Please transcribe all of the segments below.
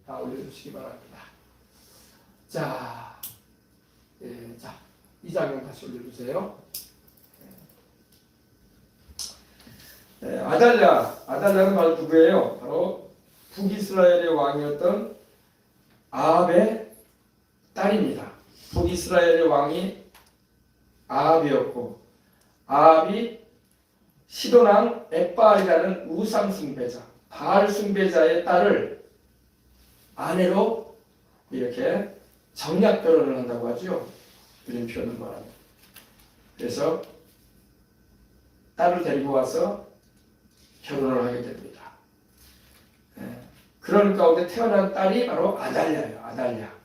다 올려주시기 바랍니다. 자, 자, 이 장면 다시 올려주세요. 아달랴는 바로 누구예요? 바로 북이스라엘의 왕이었던 아합의 딸입니다. 북이스라엘의 왕이 아합이었고, 아합이 시돈왕 엣바알이라는 우상 숭배자, 바알 숭배자의 딸을 아내로 이렇게 정략 결혼을 한다고 하죠. 그런 표현을 말합니다. 그래서 딸을 데리고 와서 결혼을 하게 됩니다. 그런 가운데 태어난 딸이 바로 아달랴예요. 아달랴.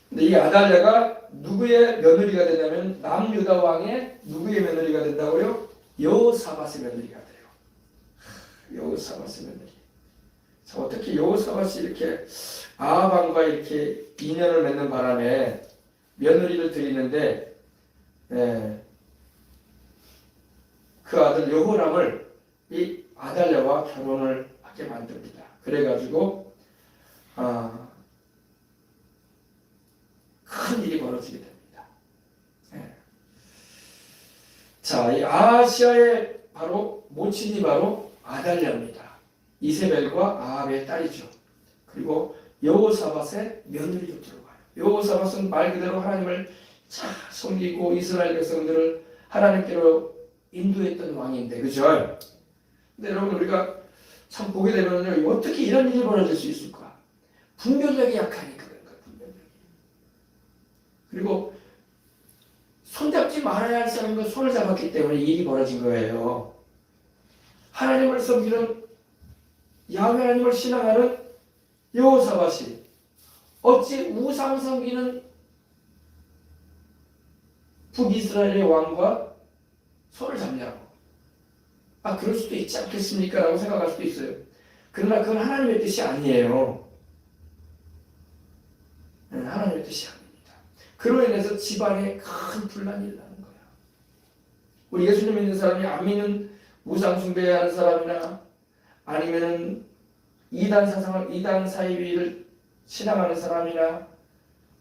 근데 이 아달랴가 누구의 며느리가 되냐면 남유다 왕의 누구의 며느리가 된다고요? 여호사밧의 며느리가 돼요. 여호사밧의 며느리. 자, 어떻게 여호사밧이 이렇게 아합 왕과 이렇게 인연을 맺는 바람에 며느리를 드리는데 그 아들 여호람을 이 아달랴와 결혼을 하게 만듭니다. 그래가지고 큰 일이 벌어지게 됩니다. 자, 이 아하시아의 바로 모친이 바로 아달랴입니다. 이세벨과 아합의 딸이죠. 그리고 여호사밧의 며느리로 들어가요. 여호사밧은 말 그대로 하나님을 잘 섬기고 이스라엘 백성들을 하나님께로 인도했던 왕인데, 그죠? 근데 여러분, 우리가 참 보게 되면요, 어떻게 이런 일이 벌어질 수 있을까? 분별력이 약하니까 그런 거예요. 분별력이. 그리고 손잡지 말아야 할 사람과 손을 잡았기 때문에 일이 벌어진 거예요. 하나님을 섬기는 야훼 하나님을 신앙하는 여호사밧이 어찌 우상 섬기는 북이스라엘의 왕과 손을 잡냐고. 그럴 수도 있지 않겠습니까? 라고 생각할 수도 있어요. 그러나 그건 하나님의 뜻이 아니에요. 하나님의 뜻이 아닙니다. 그로 인해서 집안에 큰 분란이 일어나는 거예요. 우리 예수님 믿는 사람이 안 믿는 우상 숭배하는 사람이나 아니면은 이단 사이비를 신앙하는 사람이나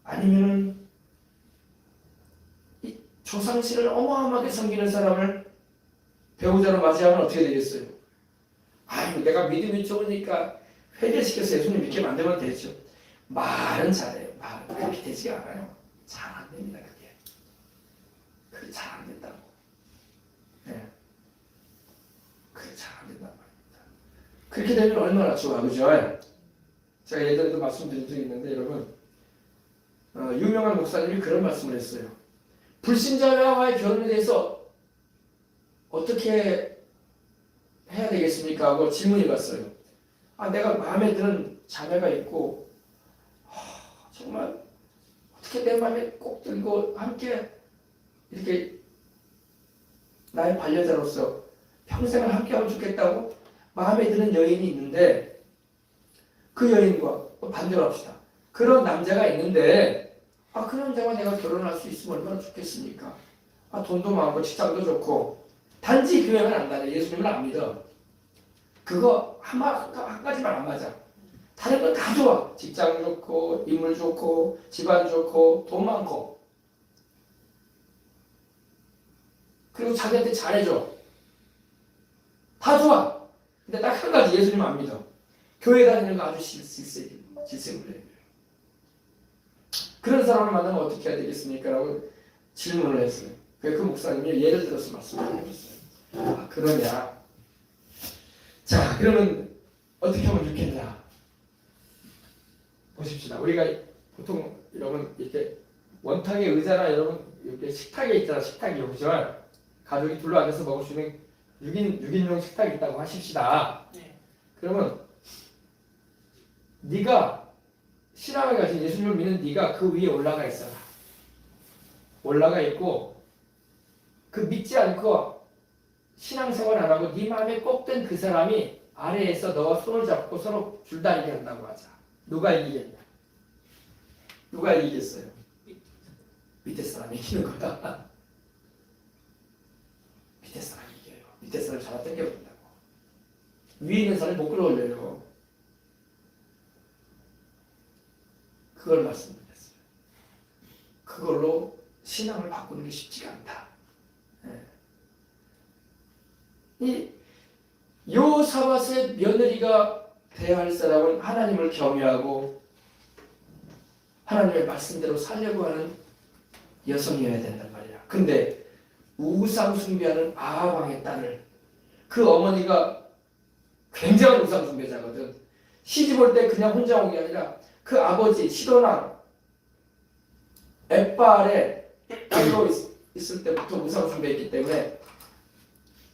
아니면은 조상신을 어마어마하게 섬기는 사람을 배우자로 맞이하면 어떻게 되겠어요? 내가 믿음이 좋으니까 회개시켜서 예수님 믿게 만들면 되죠. 말은 잘해요. 말은 그렇게 되지 않아요. 잘 안 됩니다. 그게 잘 안 된다고. 그게 잘 안 된단 말입니다. 그렇게 되면 얼마나 좋아, 그죠? 제가 예전에도 말씀드린 적이 있는데, 여러분, 유명한 목사님이 그런 말씀을 했어요. 불신자와의 결혼에 대해서 어떻게 해야 되겠습니까? 하고 질문해 봤어요. 내가 마음에 드는 자매가 있고 정말 어떻게 내 마음에 꼭 들고 함께 이렇게 나의 반려자로서 평생을 함께하면 좋겠다고 마음에 드는 여인이 있는데 그 여인과 반대로 합시다. 그런 남자가 있는데 그 남자와 내가 결혼할 수 있으면 얼마나 좋겠습니까? 돈도 많고 직장도 좋고 단지 교회만 안 다녀. 예수님을 안 믿어. 그거 한 가지만 안 맞아. 다른 건 다 좋아. 직장 좋고 인물 좋고 집안 좋고 돈 많고 그리고 자기한테 잘해줘. 다 좋아. 근데 딱 한 가지 예수님 안 믿어. 교회 다니는 거 아주 질색물이에요. 그런 사람을 만나면 어떻게 해야 되겠습니까? 라고 질문을 했어요. 그 목사님이 예를 들어서 말씀을 해줬어요. 그러냐. 자, 그러면 어떻게 하면 좋겠냐. 보십시다. 우리가 보통 여러분 이렇게 원탁의 의자나 여러분 이렇게 식탁에 있잖아. 식탁이요. 그죠? 가족이 둘러앉아서 먹을 수 있는 6인용 식탁이 있다고 하십시다. 그러면 네가 신앙을 가진 예수님을 믿는 네가 그 위에 올라가 있어라. 올라가 있고 그 믿지 않고 신앙생활 안 하고 네 마음에 꼭 든 그 사람이 아래에서 너와 손을 잡고 서로 줄다리기 한다고 하자. 누가 이기겠냐? 누가 이기겠어요? 밑에 사람이 이기는 거다. 밑에 사람이 이겨요. 밑에 사람을 잡아 당겨버린다고. 위에 있는 사람이 못 끌어올려요. 그걸 말씀드렸어요. 그걸로 신앙을 바꾸는 게 쉽지가 않다. 이 여호사밧의 며느리가 돼야 할 사람은 하나님을 경외하고 하나님의 말씀대로 살려고 하는 여성이어야 된단 말이야. 근데 우상 숭배하는 아합 왕의 딸을, 그 어머니가 굉장한 우상 숭배자거든. 시집 올 때 그냥 혼자 온 게 아니라 그 아버지 시돈왕 엣바알에 딸로 있을 때부터 우상 숭배했기 때문에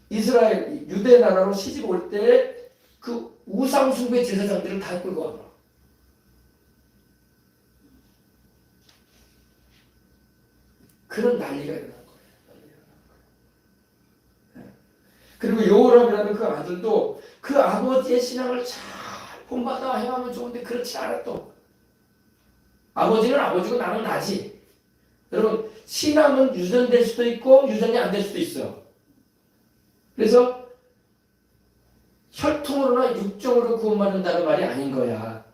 이스라엘 유대 나라로 시집 올 때 그 우상 숭배 제사장들을 다 끌고 와봐. 그런 난리가 일어난 거예요. 그리고 요람이라는 그 아들도 그 아버지의 신앙을 잘 본받아 행하면 좋은데 그렇지 않아. 또 아버지는 아버지고 나는 나지. 여러분, 신앙은 유전될 수도 있고 유전이 안 될 수도 있어요. 그래서 혈통으로나 육정으로 구원받는다는 말이 아닌 거야.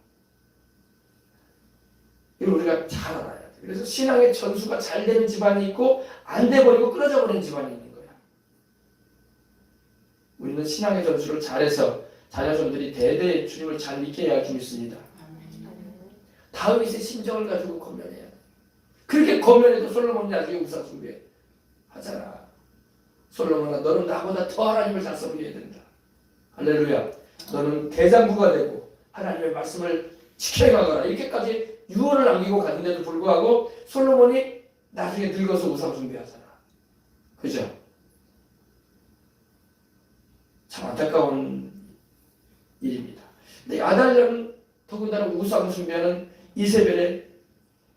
이걸 우리가 잘 알아야 돼. 그래서 신앙의 전수가 잘 되는 집안이 있고 안 돼버리고 끊어져 버리는 집안이 있는 거야. 우리는 신앙의 전수를 잘해서 자녀손들이 대대 주님을 잘 믿게 해야 줄 있습니다. 다윗의 심정을 가지고 권면해야 돼. 그렇게 권면해도 솔로몬이 나중에 우상 숭배 하잖아. 솔로몬아, 너는 나보다 더 하나님을 잘 섬겨야 된다. 할렐루야. 너는 대장부가 되고 하나님의 말씀을 지켜가거라. 이렇게까지 유언을 남기고 갔는데도 불구하고 솔로몬이 나중에 늙어서 우상 숭배하잖아. 그죠? 참 안타까운 일입니다. 근데 아달랴는 더군다나 우상 숭배하는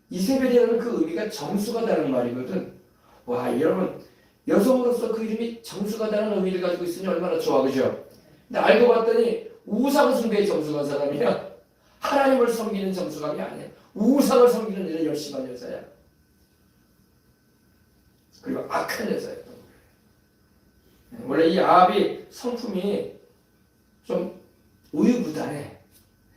이세벨이라는 그 의미가 정수가다는 말이거든. 와, 여러분, 여성으로서 그 이름이 정수가다는 의미를 가지고 있으니 얼마나 좋아, 그죠? 근데 알고 봤더니 우상 숭배의 정수가 사람이야. 하나님을 섬기는 정수감이 아니야. 우상을 섬기는 일에 열심한 여자야. 그리고 악한 여자야. 원래 이 아합이 성품이 좀 우유부단해.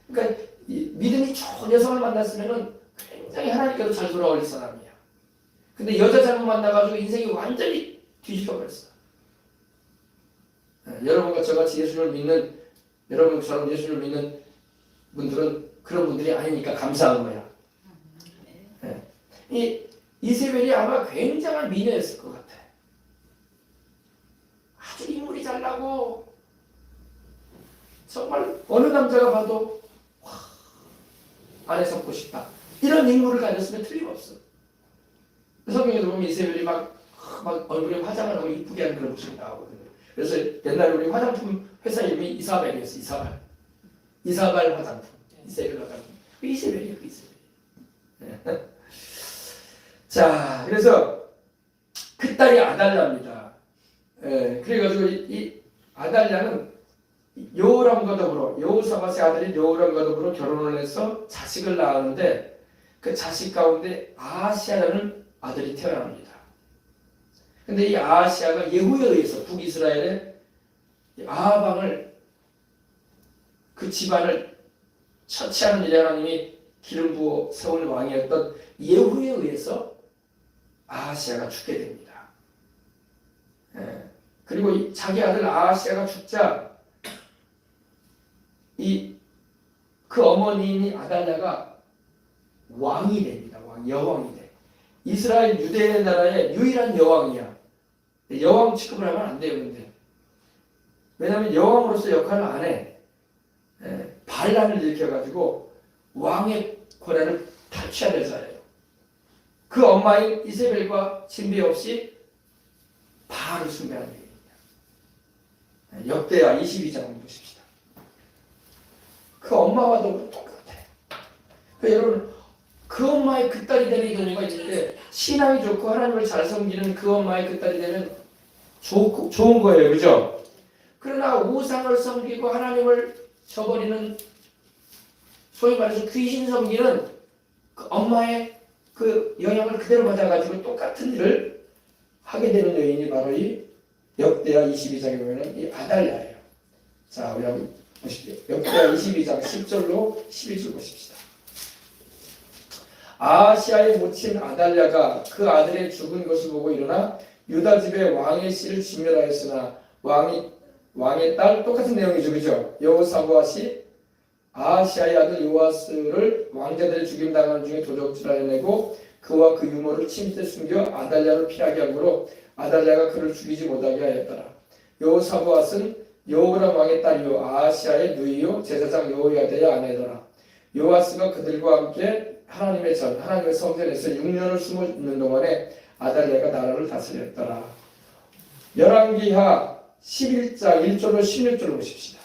그러니까 이 믿음이 좋은 여성을 만났으면 굉장히 하나님께도 잘 돌아올 사람이야. 근데 여자 잘못 만나가지고 인생이 완전히 뒤집어버렸어. 여러분과 저같이 예수님을 믿는, 여러분처럼 예수님을 믿는 분들은 그런 분들이 아니니까 감사한 거야. 이 이세벨이 아마 굉장한 미녀였을 것 같아. 아주 인물이 잘나고 정말 어느 남자가 봐도 와, 안에 섞고 싶다. 이런 인물을 가졌으면 틀림없어. 성경에도 보면 이세벨이 막 얼굴에 화장을 하고 이쁘게 하는 그런 모습이 나오거든요. 그래서 옛날에 우리 화장품 회사 이름이 이사벨이었어. 이사벨 화장품. 이세벨 화장품. 그 이세벨이에요. 그 이세벨. 자, 그래서 그 딸이 아달랴입니다. 그래가지고 이 아달랴는 여호람과 더불어, 여호사밧의 아들인 여호람과 더불어 결혼을 해서 자식을 낳았는데 그 자식 가운데 아하시아라는 아들이 태어납니다. 근데 이 아하시아가 예후에 의해서 북이스라엘의 아합 왕을, 그 집안을 처치하는 일에 하나님이 기름 부어 세운 왕이었던 예후에 의해서 아하시아가 죽게 됩니다. 그리고 자기 아들 아하시아가 죽자 그 어머니인 아달랴가 왕이 됩니다. 여왕이 돼. 이스라엘 유대 나라의 유일한 여왕이야. 여왕 취급을 하면 안 돼요. 근데 왜냐하면 여왕으로서 역할을 안 해. 반란을 일으켜가지고 왕의 권한을 탈취하는 자예요. 그 엄마인 이세벨과 신비 없이 바알을 숭배하는 얘기입니다. 역대하 22장을 보십시다. 그 엄마와도 똑같아. 여러분, 그 엄마의 그 딸이 되는 경우가 있는데 신앙이 좋고 하나님을 잘 섬기는 그 엄마의 그 딸이 되면 좋은 거예요. 그죠? 그러나 우상을 섬기고 하나님을 저버리는, 소위 말해서 귀신 섬기는 그 엄마의 그 영향을 그대로 받아가지고 똑같은 일을 하게 되는 여인이 바로 이 역대하 22장에 보면 이 아달랴예요. 자, 우리 한번 보십시오. 역대하 22장 10절로 11절 보십시다. 아하시아의 모친 아달랴가 그 아들의 죽은 것을 보고 일어나 유다 집에 왕의 씨를 진멸하였으나 왕의 딸 똑같은 내용이죠, 그죠? 여호사밧이 아하시아의 아들 요아스를 왕자들의 죽임 당한 중에 도적질하여 내고 그와 그 유모를 침대 숨겨 아달랴를 피하게 하므로 아달랴가 그를 죽이지 못하게 하였더라. 여호사밧은 여호람 왕의 딸이요 아하시아의 누이요 제사장 여호야다의 아내더라. 요아스가 그들과 함께 하나님의 성전에서 6년을 숨어 있는 동안에 아달랴가 나라를 다스렸더라. 열왕기하 11장 1절로 16절을 보십시다.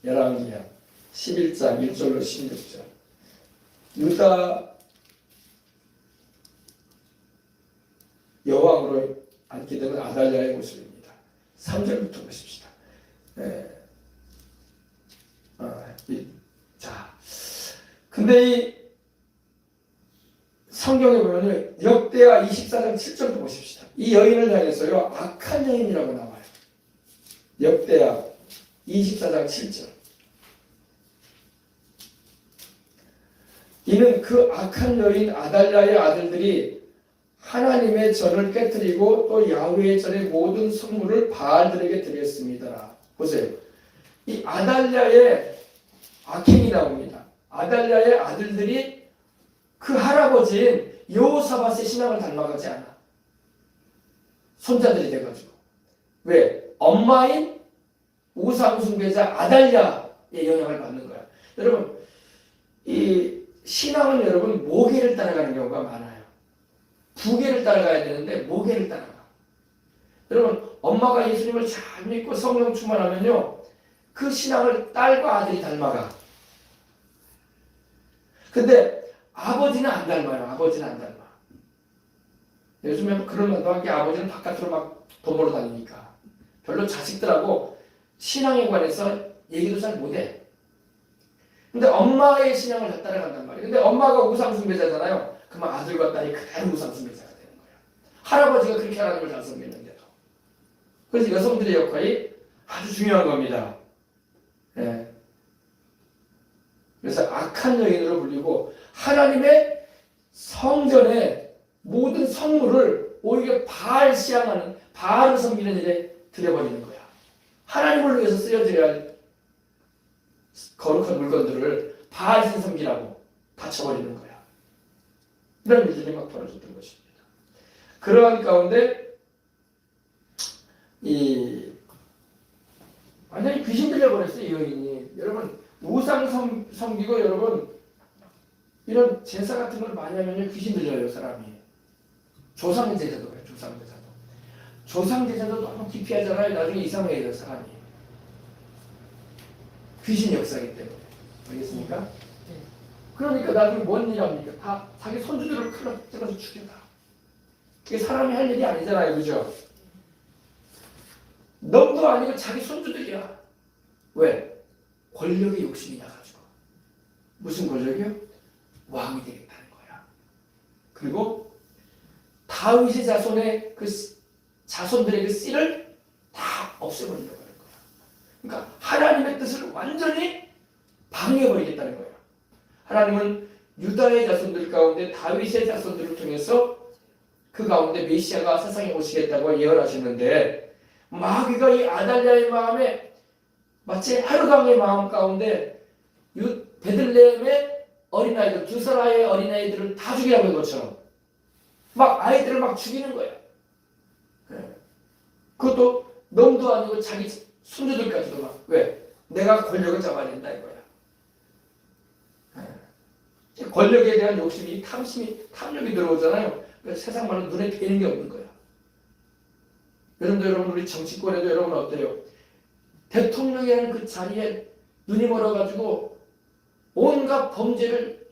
열왕기하 11장 1절로 16절. 유다 여왕으로 앉게 되는 아달랴의 모습입니다. 3절부터 보십시다. 자, 근데 이 성경에 보면 역대하 24장 7절도 보십시다. 이 여인을 향해서요 악한 여인이라고 나와요. 역대하 24장 7절. 이는 그 악한 여인 아달랴의 아들들이 하나님의 전을 깨뜨리고 또 야훼의 전의 모든 성물을 바알들에게 드렸습니다. 보세요. 이 아달랴의 악행이 나옵니다. 아달랴의 아들들이 그 할아버지인 여호사밧의 신앙을 닮아가지 않아. 손자들이 돼가지고. 왜? 엄마인 우상숭배자 아달랴의 영향을 받는 거야. 여러분, 이 신앙은 여러분 모계를 따라가는 경우가 많아요. 부계를 따라가야 되는데 모계를 따라가. 여러분, 엄마가 예수님을 잘 믿고 성령 충만하면요, 그 신앙을 딸과 아들이 닮아가. 근데 아버지는 안 닮아요. 아버지는 안 닮아. 요즘에 그런 말도 한 게 아버지는 바깥으로 막 돈 벌어 다니니까 별로 자식들하고 신앙에 관해서 얘기도 잘 못해. 근데 엄마의 신앙을 다 따라간단 말이에요. 근데 엄마가 우상숭배자잖아요. 그러면 아들과 딸이 그대로 우상숭배자가 되는 거예요. 할아버지가 그렇게 하나님을 잘 섬기는데도. 그래서 여성들의 역할이 아주 중요한 겁니다. 네. 그래서 악한 여인으로 불리고 하나님의 성전에 모든 성물을 오히려 바알 시향하는, 바알을 섬기는 일에 들여버리는 거야. 하나님을 위해서 쓰여져야 할 거룩한 물건들을 바알 신 섬기라고 바쳐버리는 거야. 이런 일들이 막 벌어졌던 것입니다. 그러한 가운데 완전히 귀신 들려버렸어요. 이 여인이. 여러분, 우상 섬기고 여러분 이런 제사 같은 걸 많이 하면 귀신 들려요. 사람이. 조상 제사도 그래요. 조상 제사도 너무 깊이 하잖아요. 나중에 이상해요. 사람이. 귀신 역사이기 때문에. 알겠습니까? 네. 그러니까 나중에 뭔 일 합니까? 다 자기 손주들을 칼로 찔러서 죽여다. 그게 사람이 할 일이 아니잖아요. 그죠? 놈도 아니고 자기 손주들이야. 왜? 권력의 욕심이 나가지고. 무슨 권력이요? 왕이 되겠다는 거야. 그리고 다윗의 자손의 그 자손들의 그 씨를 다 없애버리려고 하는 거야. 그러니까 하나님의 뜻을 완전히 방해해버리겠다는 거야. 하나님은 유다의 자손들 가운데 다윗의 자손들을 통해서 그 가운데 메시아가 세상에 오시겠다고 예언하셨는데 마귀가 이 아달랴의 마음에 마치 헤로당의 마음 가운데 베들레헴의 어린아이들, 두사라의 어린아이들을 다 죽이라고 한 것처럼 막 아이들을 막 죽이는 거야. 그것도 놈도 아니고 자기 손주들까지도 막. 왜? 내가 권력을 잡아야 된다 이거야. 권력에 대한 욕심이 탐욕이 들어오잖아요. 세상 말로 눈에 뵈는 게 없는 거야. 여러분 우리 정치권에도 여러분 어때요? 대통령이라는 그 자리에 눈이 멀어가지고 온갖 범죄를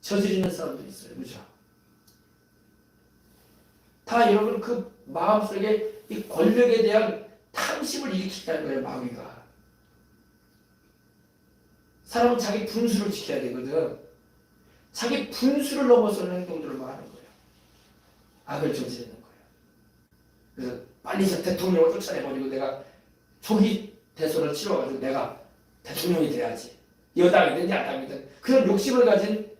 저지르는 사람들이 있어요. 그죠? 다 여러분 그 마음속에 이 권력에 대한 탐심을 일으키는 거예요. 마귀가. 사람은 자기 분수를 지켜야 되거든. 자기 분수를 넘어서는 행동들을 하는 거예요. 악을 저지르는 거예요. 그래서 빨리 저 대통령을 쫓아내버리고 내가 조기 대선을 치러가지고 내가 대통령이 돼야지. 여당이든 야당이든 그런 욕심을 가진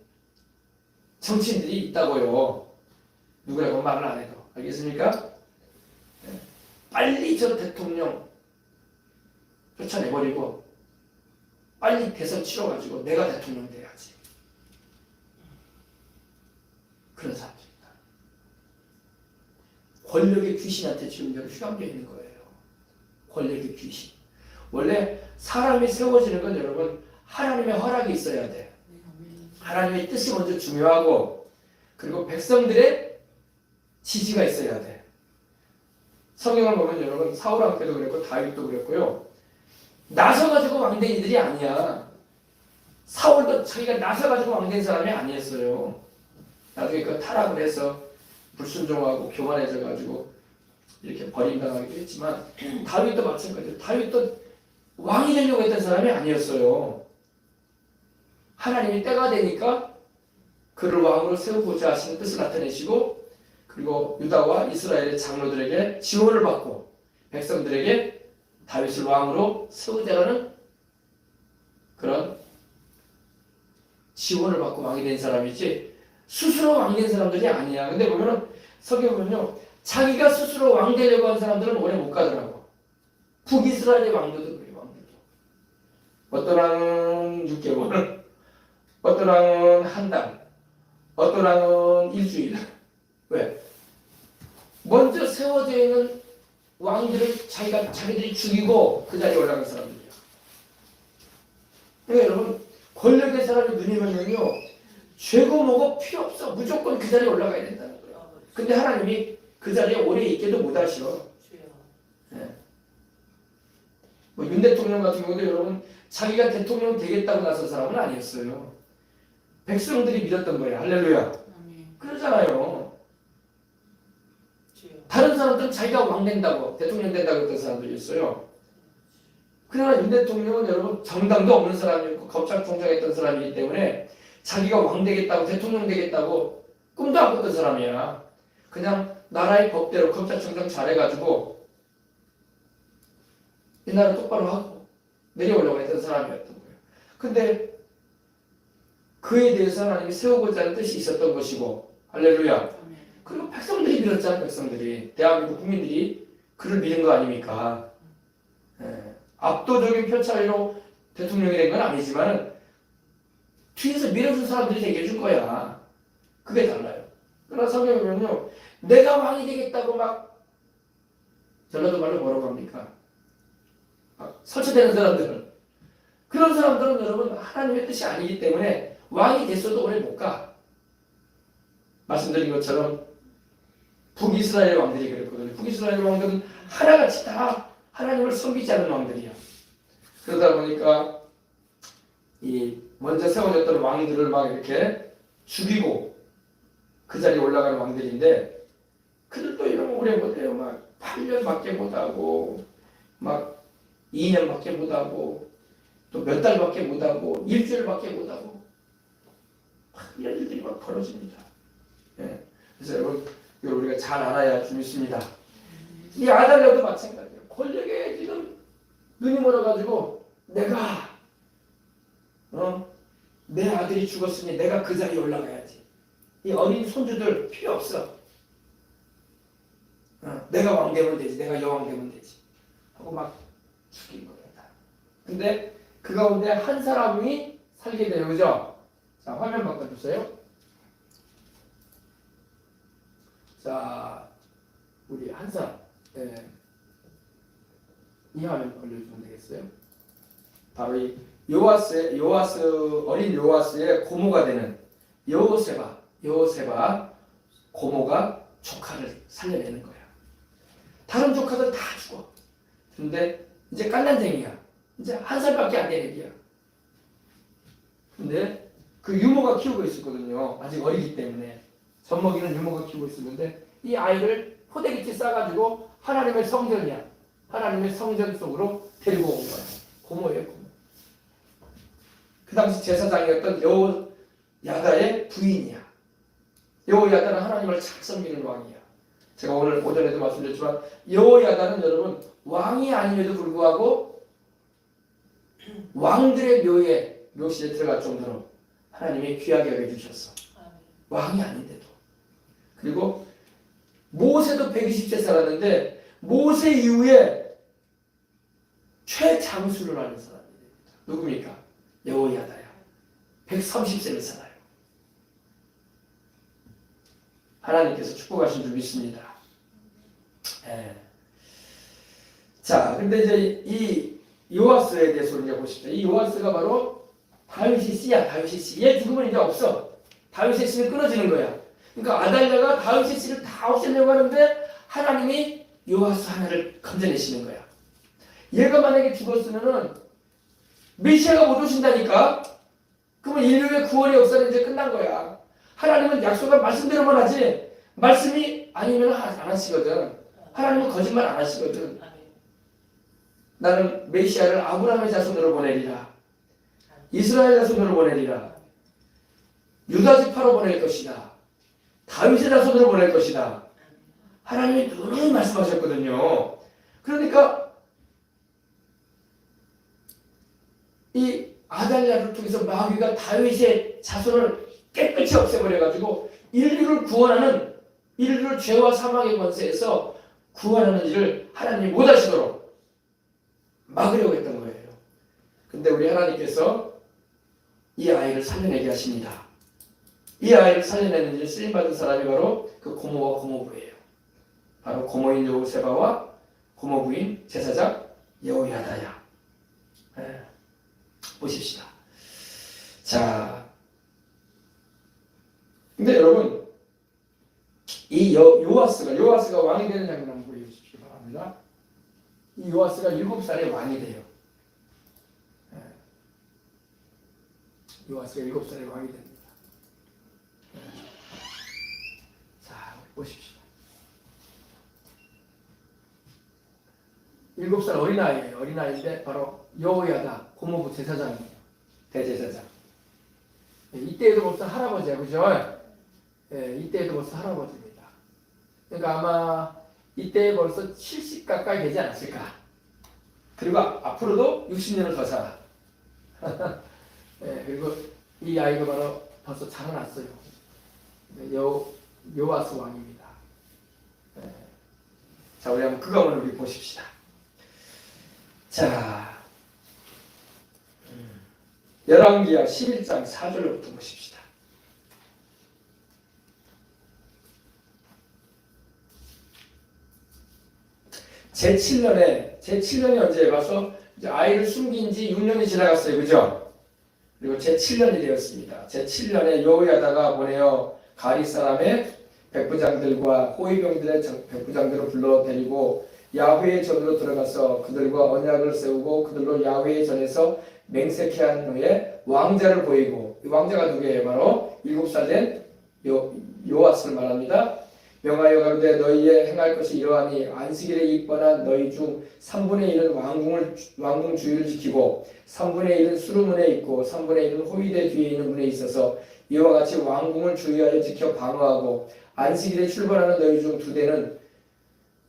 정치인들이 있다고요. 누구라고 말을 안 해도. 알겠습니까? 네. 빨리 저 대통령 쫓아내버리고 빨리 대선 치러가지고 내가 대통령 돼야지. 그런 사람들입니다. 권력의 귀신한테 지금 휘감겨 있는 거예요. 권력의 귀신. 원래 사람이 세워지는 건 여러분 하나님의 허락이 있어야 돼. 하나님의 뜻이 먼저 중요하고 그리고 백성들의 지지가 있어야 돼. 성경을 보면 여러분 사울 왕때도 그랬고 다윗도 그랬고요. 나서가지고 왕된 이들이 아니야. 사울도 자기가 나서가지고 왕된 사람이 아니었어요. 나중에 그 타락을 해서 불순종하고 교만해져가지고 이렇게 버림당하기도 했지만 다윗도 마찬가지로 다윗도 왕이 되려고 했던 사람이 아니었어요. 하나님이 때가 되니까 그를 왕으로 세우고자 하시는 뜻을 나타내시고 그리고 유다와 이스라엘의 장로들에게 지원을 받고 백성들에게 다윗을 왕으로 세우자라는 그런 지원을 받고 왕이 된 사람이지 스스로 왕이 된 사람들이 아니야. 근데 보면은 성경 보면요 자기가 스스로 왕 되려고 한 사람들은 오래 못 가더라고. 북이스라엘의 왕들도 그래요. 왕들도 어떤 왕은 6개월 어떤 왕은 한 달 어떤 왕은 일주일. 왜? 먼저 세워져 있는 왕들을 자기들이 죽이고 그 자리에 올라간 사람들이야. 그러니까 여러분 권력의 사람이 눈이면요 죄고 뭐고 필요 없어. 무조건 그 자리에 올라가야 된다는 거예요. 근데 하나님이 그 자리에 오래 있게도 못 하셔. 네. 뭐 윤 대통령 같은 경우도 여러분 자기가 대통령 되겠다고 나선 사람은 아니었어요. 백성들이 믿었던 거예요. 할렐루야. 그러잖아요. 다른 사람들은 자기가 왕 된다고 대통령 된다고 했던 사람들이었어요. 그러나 윤 대통령은 여러분 정당도 없는 사람이었고 검찰총장 했던 사람이기 때문에 자기가 왕 되겠다고 대통령 되겠다고 꿈도 안 꿨던 사람이야. 그냥 나라의 법대로 검찰총장 잘해가지고 이 나라 똑바로 하고 내려오려고 했던 사람이었던 거예요. 근데 그에 대해서 하나님이 세우고자 하는 뜻이 있었던 것이고 할렐루야. 그리고 백성들이 믿었잖아요. 백성들이 대한민국 국민들이 그를 믿은 거 아닙니까? 압도적인 표차로 대통령이 된 건 아니지만 뒤에서 밀어준 사람들이 되게 해준 거야. 그게 달라요. 그러나 성경에 보면요 내가 왕이 되겠다고 막 전라도 말로 뭐라고 합니까? 설치되는 사람들은 그런 사람들은 여러분 하나님의 뜻이 아니기 때문에 왕이 됐어도 오래 못 가. 말씀드린 것처럼 북이스라엘 왕들이 그랬거든요. 북이스라엘 왕들은 하나같이 다 하나님을 섬기지 않는 왕들이야. 그러다 보니까 이 먼저 세워졌던 왕들을 막 이렇게 죽이고 그 자리에 올라가는 왕들인데 그들도 이런 거 오래 못해요. 막 8년밖에 못하고 막 2년밖에 못하고 또 몇 달밖에 못하고 일주일밖에 못하고 이런 일들이 막 벌어집니다. 예. 그래서 여러분 이걸 우리가 잘 알아야 좀 있습니다. 이 아달랴도 마찬가지예요. 권력에 지금 눈이 멀어가지고 내가 내 아들이 죽었으니 내가 그 자리에 올라가야지. 이 어린 손주들 필요 없어. 내가 왕 되면 되지. 내가 여왕 되면 되지. 하고 막 죽인 거예요. 근데 그 가운데 한 사람이 살게 돼요. 그죠? 자, 화면 바꿔주세요. 자, 우리 한 사람. 이 화면 올려주면 되겠어요? 바로 이 어린 요아스의 고모가 되는 여호세바 고모가 조카를 살려내는 거야. 다른 조카들 다 죽어. 근데 이제 깐난쟁이야. 이제 한 살밖에 안 된 애기야. 근데 그 유모가 키우고 있었거든요. 아직 어리기 때문에. 젖먹이는 유모가 키우고 있었는데 이 아이를 포대기치 싸가지고 하나님의 성전이야. 하나님의 성전 속으로 데리고 온 거야. 고모예요, 고모. 그 당시 제사장이었던 여호야다의 부인이야. 여호야다는 하나님을 잘 섬기는 왕이야. 제가 오늘 오전에도 말씀드렸지만 여호야다는 여러분 왕이 아님에도 불구하고 왕들의 묘시에 들어갈 정도로 하나님이 귀하게 여겨주셨어. 왕이 아닌데도. 그리고 모세도 120세 살았는데 모세 이후에 최장수를 하는 사람이 됩니다. 누굽니까? 여호야다야. 130세를 살아요. 하나님께서 축복하신 줄 믿습니다. 예. 자, 근데 이제 이 요아스에 대해서 우리가 보십시오. 이 요아스가 바로 다윗의 씨야. 다윗의 씨. 얘 죽으면 이제 없어. 다윗의 씨는 끊어지는 거야. 그러니까 아달랴가 다윗의 씨를 다 없애려고 하는데 하나님이 요아스 하나를 건져내시는 거야. 얘가 만약에 죽었으면은 메시아가 못 오신다니까. 그러면 인류의 구원의 역사는 이제 끝난 거야. 하나님은 약속한 말씀대로만 하지 말씀이 아니면 안 하시거든. 하나님은 거짓말 안 하시거든. 나는 메시아를 아브라함의 자손으로 보내리라. 이스라엘 자손으로 보내리라. 유다 지파로 보낼 것이다. 다윗의 자손으로 보낼 것이다. 하나님이 누누이 말씀하셨거든요. 그러니까 이 아달랴를 통해서 마귀가 다윗의 자손을 깨끗이 없애버려가지고 인류를 구원하는, 인류를 죄와 사망의 권세에서 구원하는 일을 하나님이 못하시도록 막으려고 했던 거예요. 근데 우리 하나님께서 이 아이를 살려내게 하십니다. 이 아이를 살려내는 일에 쓰임받은 사람이 바로 그 고모와 고모부예요. 바로 고모인 여호세바와 고모부인 제사장 여호야다야. 보십시다. 자, 근데 여러분 이 요아스가 왕이 되는 장면 한번 보여주시기 바랍니다. 이 요아스가 7살에 왕이 돼요. 요아스가 7살에 왕이 됩니다. 자, 보십시오. 7살 어린아이예요. 어린아이인데 바로 여호야다 고모부 제사장이에요. 대제사장. 이때에도 벌써 할아버지야, 그죠? 예, 이때에도 벌써 할아버지입니다. 그러니까 아마 이때 벌써 70 가까이 되지 않았을까. 그리고 앞으로도 60년을 더 살아. 예, 그리고 이 아이가 바로 벌써 자라났어요. 요아스 왕입니다. 예. 자, 우리 한번 그 가문을 우리 보십시다. 자, 열왕기하 11장 4절부터 보십시다. 제7년이 언제 가서 이제 아이를 숨긴 지 6년이 지나갔어요. 그죠? 그리고 제7년이 되었습니다. 제7년에 여호야다가 보내어 가리 사람의 백부장들과 호위병들의 백부장들을 불러 데리고 야훼의 전으로 들어가서 그들과 언약을 세우고 그들로 야훼의 전에서 맹세케 한 후에 왕자를 보이고, 이 왕자가 누구예요? 바로 7살 된 요아스를 말합니다. 명하여 가로되 너희의 행할 것이 이러하니 안식일에 입번한 너희 중 3분의 1은 왕궁 주의를 지키고 3분의 1은 수르문에 있고 3분의 1은 호위대 뒤에 있는 문에 있어서 이와 같이 왕궁을 주의하여 지켜 방어하고 안식일에 출발하는 너희 중 2대는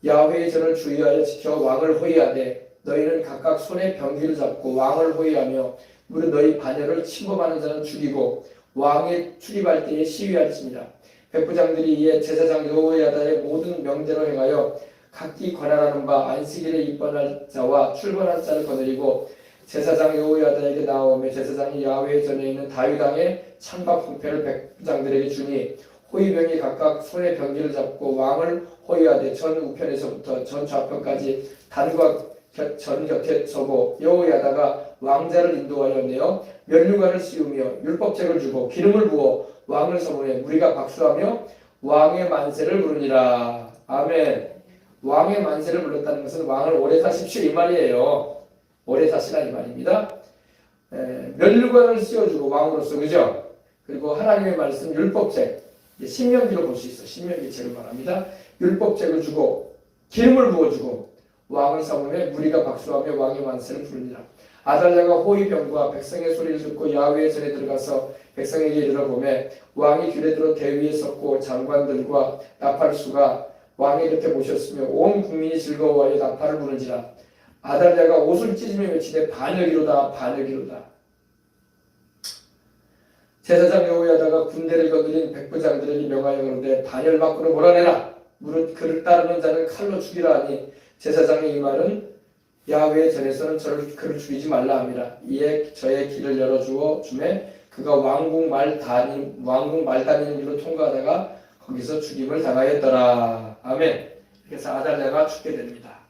야훼의 전을 주의하여 지켜 왕을 호위하되 너희는 각각 손에 병기를 잡고 왕을 호위하며 무릇 너희 반열을 침범하는 자는 죽이고 왕에 출입할 때에 시위할지니라. 백부장들이 이에 제사장 여호야다의 모든 명대로 행하여 각기 관할하는 바 안식일에 입번할 자와 출번할 자를 거느리고 제사장 여호야다에게 나오며 제사장이 야훼의 전에 있는 다윗 왕의 창과 방패를 백부장들에게 주니 호위병이 각각 손에 병기를 잡고 왕을 호위하되 전 우편에서부터 전 좌편까지 단과 전 곁에 서고 여호야다가 왕자를 인도하여 내어 면류관을 씌우며 율법책을 주고 기름을 부어 왕을 서문해 무리가 박수하며 왕의 만세를 부르니라. 아멘. 왕의 만세를 불렀다는 것은 왕을 오래 사십시오 이 말이에요. 오래 사시라 이 말입니다. 면류관을 씌워주고 왕으로서, 그죠? 그리고 하나님의 말씀 율법책, 신명기로 볼 수 있어. 신명기 책을 말합니다. 율법책을 주고 기름을 부어주고 왕을 삼으며 무리가 박수하며 왕의 만세를 부르니라. 아달랴가 호위병과 백성의 소리를 듣고 야훼의 전에 들어가서 백성에게 이르러보매 왕이 귤에 들어 대위에 섰고 장관들과 나팔수가 왕의 곁에 모셨으며 온 국민이 즐거워하여 나팔을 부는지라. 아달랴가 옷을 찢으며 외치되 반역이로다 반역이로다. 제사장 여호야다가 군대를 거느린 백부장들에게 명하여 그러되 다니엘 밖으로 몰아내라. 무릇 그를 따르는 자는 칼로 죽이라 하니 제사장의 이 말은 야훼의 전에서는 그를 죽이지 말라 함이라. 이에 저의 길을 열어주어 주매 그가 왕궁 말 다니는 길로 통과하다가 거기서 죽임을 당하였더라. 아멘. 그래서 아달랴가 죽게 됩니다.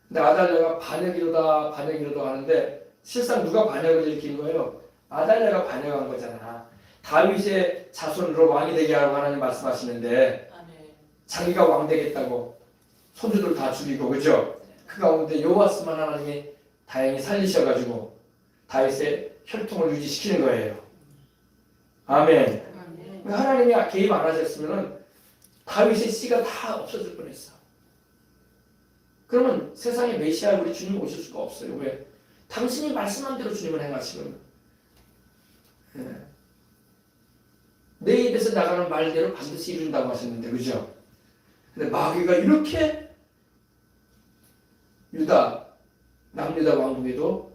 근데 아달랴가 반역이로다 하는데 실상 누가 반역을 일으킨 거예요? 아달랴가 반역한 거잖아. 다윗의 자손으로 왕이 되게 하라고 하나님 말씀하시는데 자기가 왕 되겠다고 손주들 다 죽이고, 그죠? 그 가운데 요아스만 하나님이 다행히 살리셔가지고 다윗의 혈통을 유지시키는 거예요. 아멘. 하나님이 개입 안 하셨으면 다윗의 씨가 다 없어질 뻔했어. 그러면 세상에 메시아 우리 주님 오실 수가 없어요. 왜? 당신이 말씀한 대로 주님을 행하시면 내 입에서 나가는 말대로 반드시 이룬다고 하셨는데, 그죠? 근데 마귀가 이렇게 남유다 왕국에도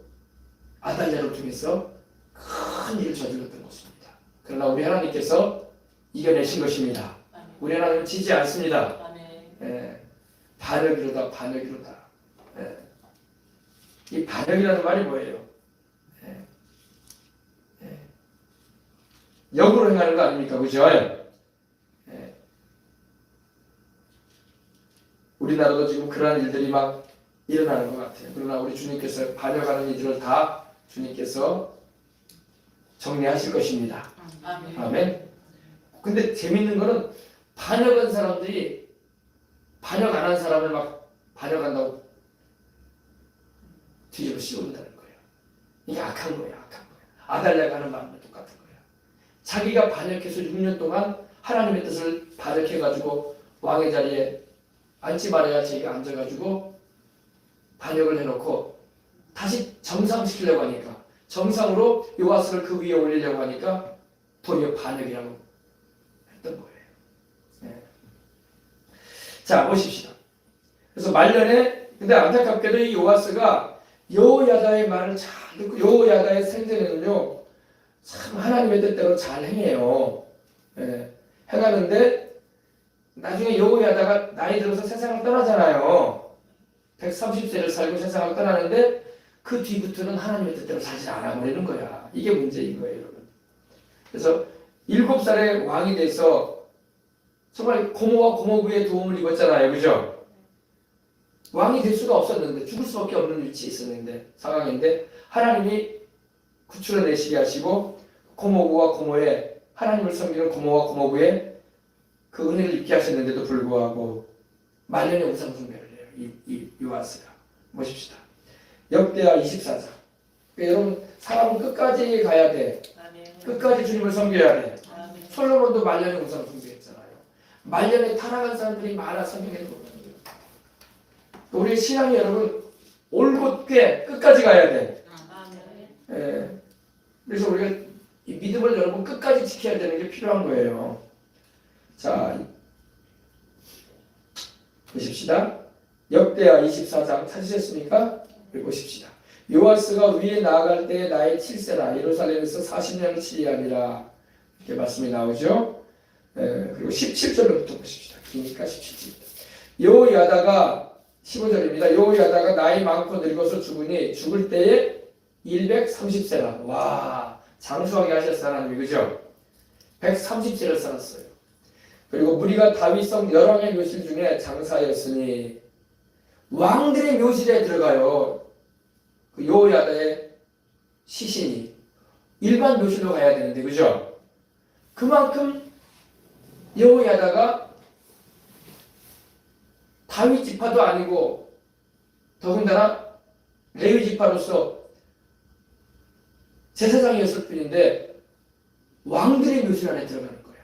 아달랴를 통해서 큰 일을 저질렀던 것입니다. 그러나 우리 하나님께서 이겨내신 것입니다. 우리 하나님은 지지 않습니다. 반역이로다. 이 반역이라는 말이 뭐예요? 역으로 행하는 거 아닙니까? 그죠? 우리나라도 지금 그러한 일들이 막 일어나는 것 같아요. 그러나 우리 주님께서 반역하는 이들을 다 주님께서 정리하실 것입니다. 아멘. 근데 재밌는 거는 반역한 사람들이 반역 안 한 사람을 막 반역한다고 뒤집어 씌운다는 거예요. 이게 악한 거예요. 아달랴가 하는 마음과 똑같은 거예요. 자기가 반역해서 6년 동안 하나님의 뜻을 반역해가지고 왕의 자리에 앉지 말아야 자기가 앉아가지고 반역을 해놓고 다시 정상시키려고 하니까, 정상으로 요아스를 그 위에 올리려고 하니까 도리어 반역이라고 했던 거예요. 자, 보십시다. 그래서 말년에, 근데 안타깝게도 이 요아스가 여호야다의 말을 잘 듣고 여호야다의 생전에는요 참 하나님의 뜻대로 잘 행해요. 행하는데 나중에 여호야다가 나이 들어서 세상을 떠나잖아요. 130세를 살고 세상을 떠나는데 그 뒤부터는 하나님의 뜻대로 살지 않아버리는 거야. 이게 문제인 거예요, 여러분. 그래서 7살에 왕이 돼서 정말 고모와 고모부의 도움을 입었잖아요. 그죠? 왕이 될 수가 없었는데, 죽을 수밖에 없는 위치에 있었는데, 상황인데 하나님이 구출해내시게 하시고 고모부와 고모의, 하나님을 섬기는 고모와 고모부의 그 은혜를 입게 하셨는데도 불구하고 말년에 우상 숭배를 해요. 이 요아스가. 보십시다. 역대하 24장. 그러니까 여러분, 사람은 끝까지 가야 돼. 끝까지 주님을 섬겨야 돼. 솔로몬도 말년에 우상 숭배했잖아요. 말년에 타락한 사람들이 많아 성경에 보면. 우리 신앙이 여러분 올곧게 끝까지 가야 돼. 그래서 우리가 이 믿음을 여러분 끝까지 지켜야 되는 게 필요한 거예요. 자, 보십시다. 역대하 24장 찾으셨습니까? 보십시다. 요아스가 위에 나아갈 때 나이 7세라 예루살렘에서 40년을 치리하니라. 이렇게 말씀이 나오죠. 그리고 17절부터 보십시다. 기니까 17절. 여호야다가 15절입니다. 여호야다가 나이 많고 늙어서 죽으니 죽을 때에 130세라. 와, 장수하게 하셨어 하나님이. 그죠? 130세를 살았어요. 그리고 무리가 다윗성 열왕의 묘실 중에 장사였으니 왕들의 묘실에 들어가요. 그 여호야다의 시신이 일반 묘실로 가야 되는데, 그죠? 그만큼 여호야다가 다윗 지파도 아니고 더군다나 레위 지파로서 제사장이었을 뿐인데 왕들의 묘실 안에 들어가는 거야.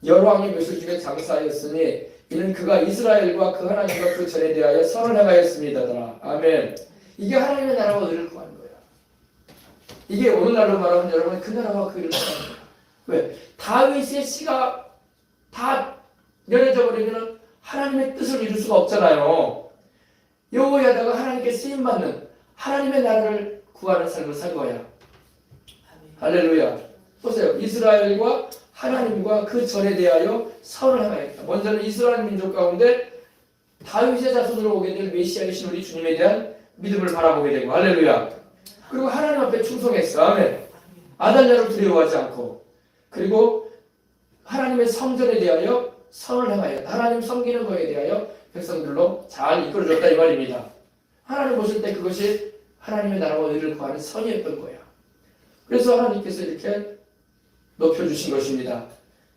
열왕의 묘실 중에 장사였으니 이는 그가 이스라엘과 그 하나님과 그 전에 대하여 선을 행하였습니다더라. 아멘. 이게 하나님의 나라와 의를 구하는 거야. 이게 오늘날로 말하면 여러분 그 나라와 그 의를 구하는 거야. 왜? 다윗의 씨가 다 멸해져 버리면 하나님의 뜻을 이룰 수가 없잖아요. 여호야다가 하나님께 쓰임받는 하나님의 나라를 구하는 삶을 살 거야. 할렐루야. 보세요. 이스라엘과 하나님과 그 전에 대하여 선을 행하였다. 먼저는 이스라엘 민족 가운데 다윗의 자손으로 오게 될 메시아이신 우리 주님에 대한 믿음을 바라보게 되고 할렐루야. 그리고 하나님 앞에 충성했어. 아멘. 아달랴를 두려워하지 않고 그리고 하나님의 성전에 대하여 선을 행하였다. 하나님 섬기는 것에 대하여 백성들로 잘 이끌어줬다 이 말입니다. 하나님 보실 때 그것이 하나님의 나라와 의를 구하는 선이었던 거야. 그래서 하나님께서 이렇게 높여주신 것입니다.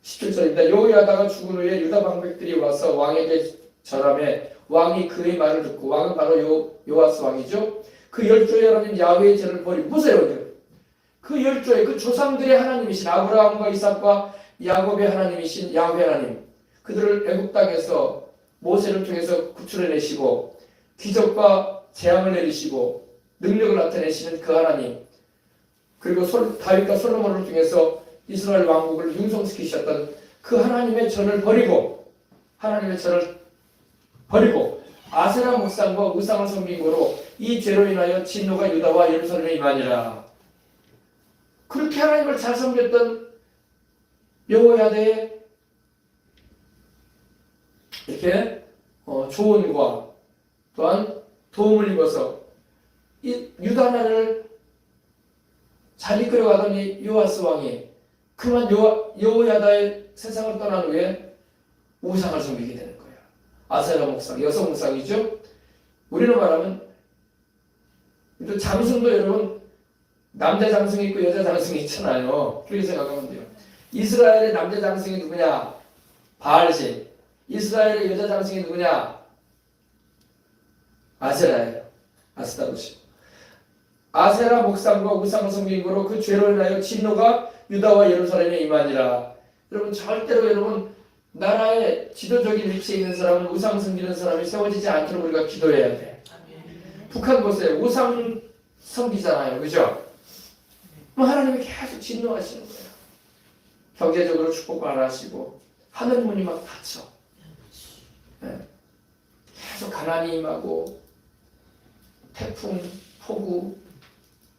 17절입니다. 여호야다가 죽은 후에 유다 방백들이 와서 왕에게 절하매 왕이 그의 말을 듣고 왕은 바로 요아스 왕이죠. 그 열조의 하나님 야훼의 죄를 버리고 보세요. 그 열조의 그 조상들의 하나님이신 아브라함과 이삭과 야곱의 하나님이신 야훼 하나님 그들을 애굽 땅에서 모세를 통해서 구출해내시고 기적과 재앙을 내리시고 능력을 나타내시는 그 하나님 그리고 다윗과 솔로몬을 통해서 이스라엘 왕국을 융성시키셨던 그 하나님의 전을 버리고 아세라 목상과 우상을 섬기고로 이 죄로 인하여 진노가 유다와 예루살렘에 임하니라. 그렇게 하나님을 잘 섬겼던 여호야다의 이렇게 조언과 또한 도움을 입어서 이 유다 나라를 잘 이끌어가던 이 요아스 왕이 그만 여호야다의 세상을 떠난 후에 우상을 섬기게 되는 거예요. 아세라 목상, 여성 목상이죠. 우리로 말하면 또 장승도 여러분 남자 장승이 있고 여자 장승이 있잖아요. 그렇게 생각하면 돼요. 이스라엘의 남자 장승이 누구냐? 바알신. 이스라엘의 여자 장승이 누구냐? 아세라예요. 아스타로시. 아세라 목상과 우상을 섬긴 거로 그 죄로 인하여 진노가 유다와 예루살렘에 임하니라. 여러분 절대로 여러분 나라의 지도적인 위치에 있는 사람은 우상 섬기는 사람이 세워지지 않도록 우리가 기도해야 돼. 북한 보세요. 우상 섬기잖아요. 그죠? 하나님이 계속 진노하시는 거예요. 경제적으로 축복을 안 하시고 하늘문이 막 닫혀. 계속 가난이 임하고 태풍, 폭우,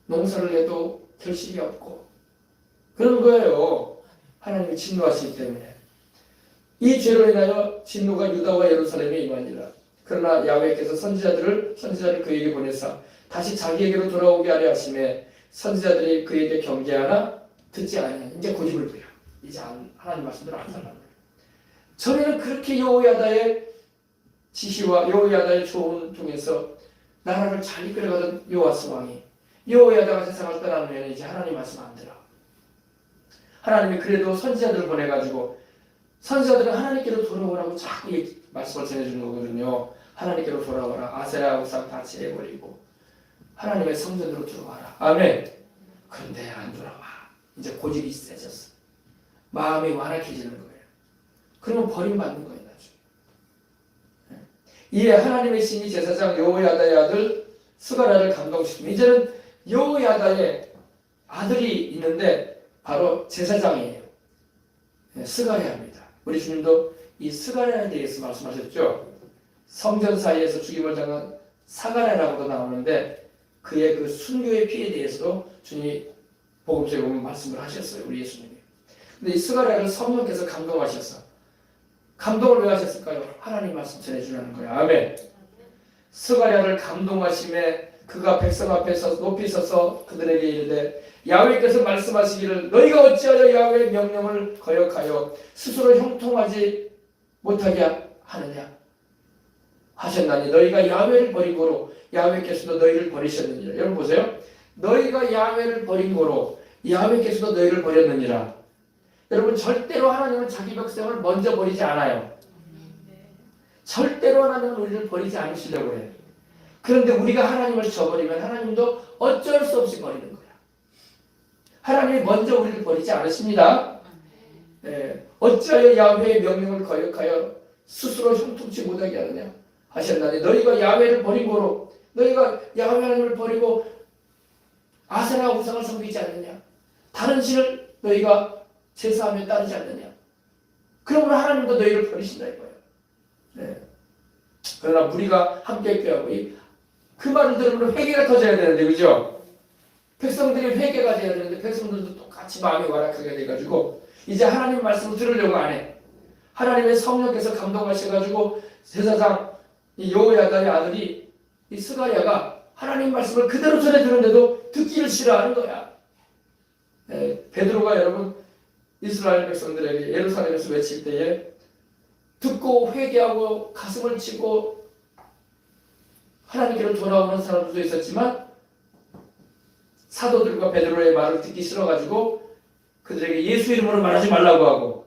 농사를 내도 결실이 없고 그런 거예요. 하나님이 진노하시기 때문에. 이 죄로 인하여 진노가 유다와 예루살렘에 임하니라. 그러나 야훼께서 선지자를 그에게 보내사 다시 자기에게로 돌아오게 하려 하심에 선지자들이 그에게 경계하나 듣지 아니하니 이제 고집을 부려. 이제 하나님 말씀대로 안 살라는 거예요. 전에는 그렇게 여호야다의 지시와 여호야다의 조언을 통해서 나라를 잘 이끌어가던 요아스 왕이 여호야다가 세상을 떠나면 이제 하나님 말씀 안 들어. 하나님이 그래도 선지자들을 보내가지고 선지자들은 하나님께로 돌아오라고 자꾸 말씀을 전해주는 거거든요. 하나님께로 돌아오라. 아세라 우상 다 제해버리고 하나님의 성전으로 들어와라. 아멘. 그런데 안 돌아와. 이제 고집이 세졌어. 마음이 완악해지는 거예요. 그러면 버림받는 거예요. 나중에. 이에 하나님의 신이 제사장 여호야다의 아들 스가랴를 감동시킵니다. 이제는 여호야다의 아들이 있는데 바로 제사장이에요. 스가랴입니다. 우리 주님도 이 스가랴에 대해서 말씀하셨죠. 성전 사이에서 죽임을 당한 사가랴라고도 나오는데 그의 그 순교의 피에 대해서도 주님이 복음서에 보면 말씀을 하셨어요. 우리 예수님이. 근데 이 스가랴를 성령께서 감동하셨어. 감동을 왜 하셨을까요? 하나님 말씀 전해주라는 거예요. 아멘. 스가랴를 감동하심에 그가 백성 앞에 서서 높이 서서 그들에게 이르되 야훼께서 말씀하시기를 너희가 어찌하여 야훼의 명령을 거역하여 스스로 형통하지 못하게 하느냐 하셨나니 너희가 야훼를 버린 거로 야훼께서도 너희를 버리셨느니라. 여러분 보세요. 너희가 야훼를 버린 거로 야훼께서도 너희를 버렸느니라. 여러분 절대로 하나님은 자기 백성을 먼저 버리지 않아요. 절대로 하나님은 우리를 버리지 않으시려고 해요. 그런데 우리가 하나님을 저버리면 하나님도 어쩔 수 없이 버리는 거예요. 하나님이 먼저 우리를 버리지 않으십니다. 어찌하여 야훼의 명령을 거역하여 스스로 형통치 못하게 하느냐 하셨나니 너희가 야훼를 버린 거로 너희가 야훼 하나님을 버리고 아세라 우상을 섬기지 않느냐 다른 신을 너희가 제사하며 따르지 않느냐 그러므로 하나님도 너희를 버리신다 이거예요. 그러나 우리가 함께 꾀하고 그 말을 들으면 회개가 터져야 되는데 그죠? 백성들이 회개가 돼야 되는데 백성들도 같이 마음이 완악하게 돼가지고 이제 하나님 말씀을 들으려고 안 해. 하나님의 성령께서 감동하셔가지고 제사장 이 여호야다의 아들이 이 스가랴가 하나님 말씀을 그대로 전해주는데도 듣기를 싫어하는 거야. 베드로가 여러분 이스라엘 백성들에게 예루살렘에서 외칠 때에 듣고 회개하고 가슴을 치고 하나님께로 돌아오는 사람들도 있었지만 사도들과 베드로의 말을 듣기 싫어가지고 그들에게 예수 이름으로 말하지 말라고 하고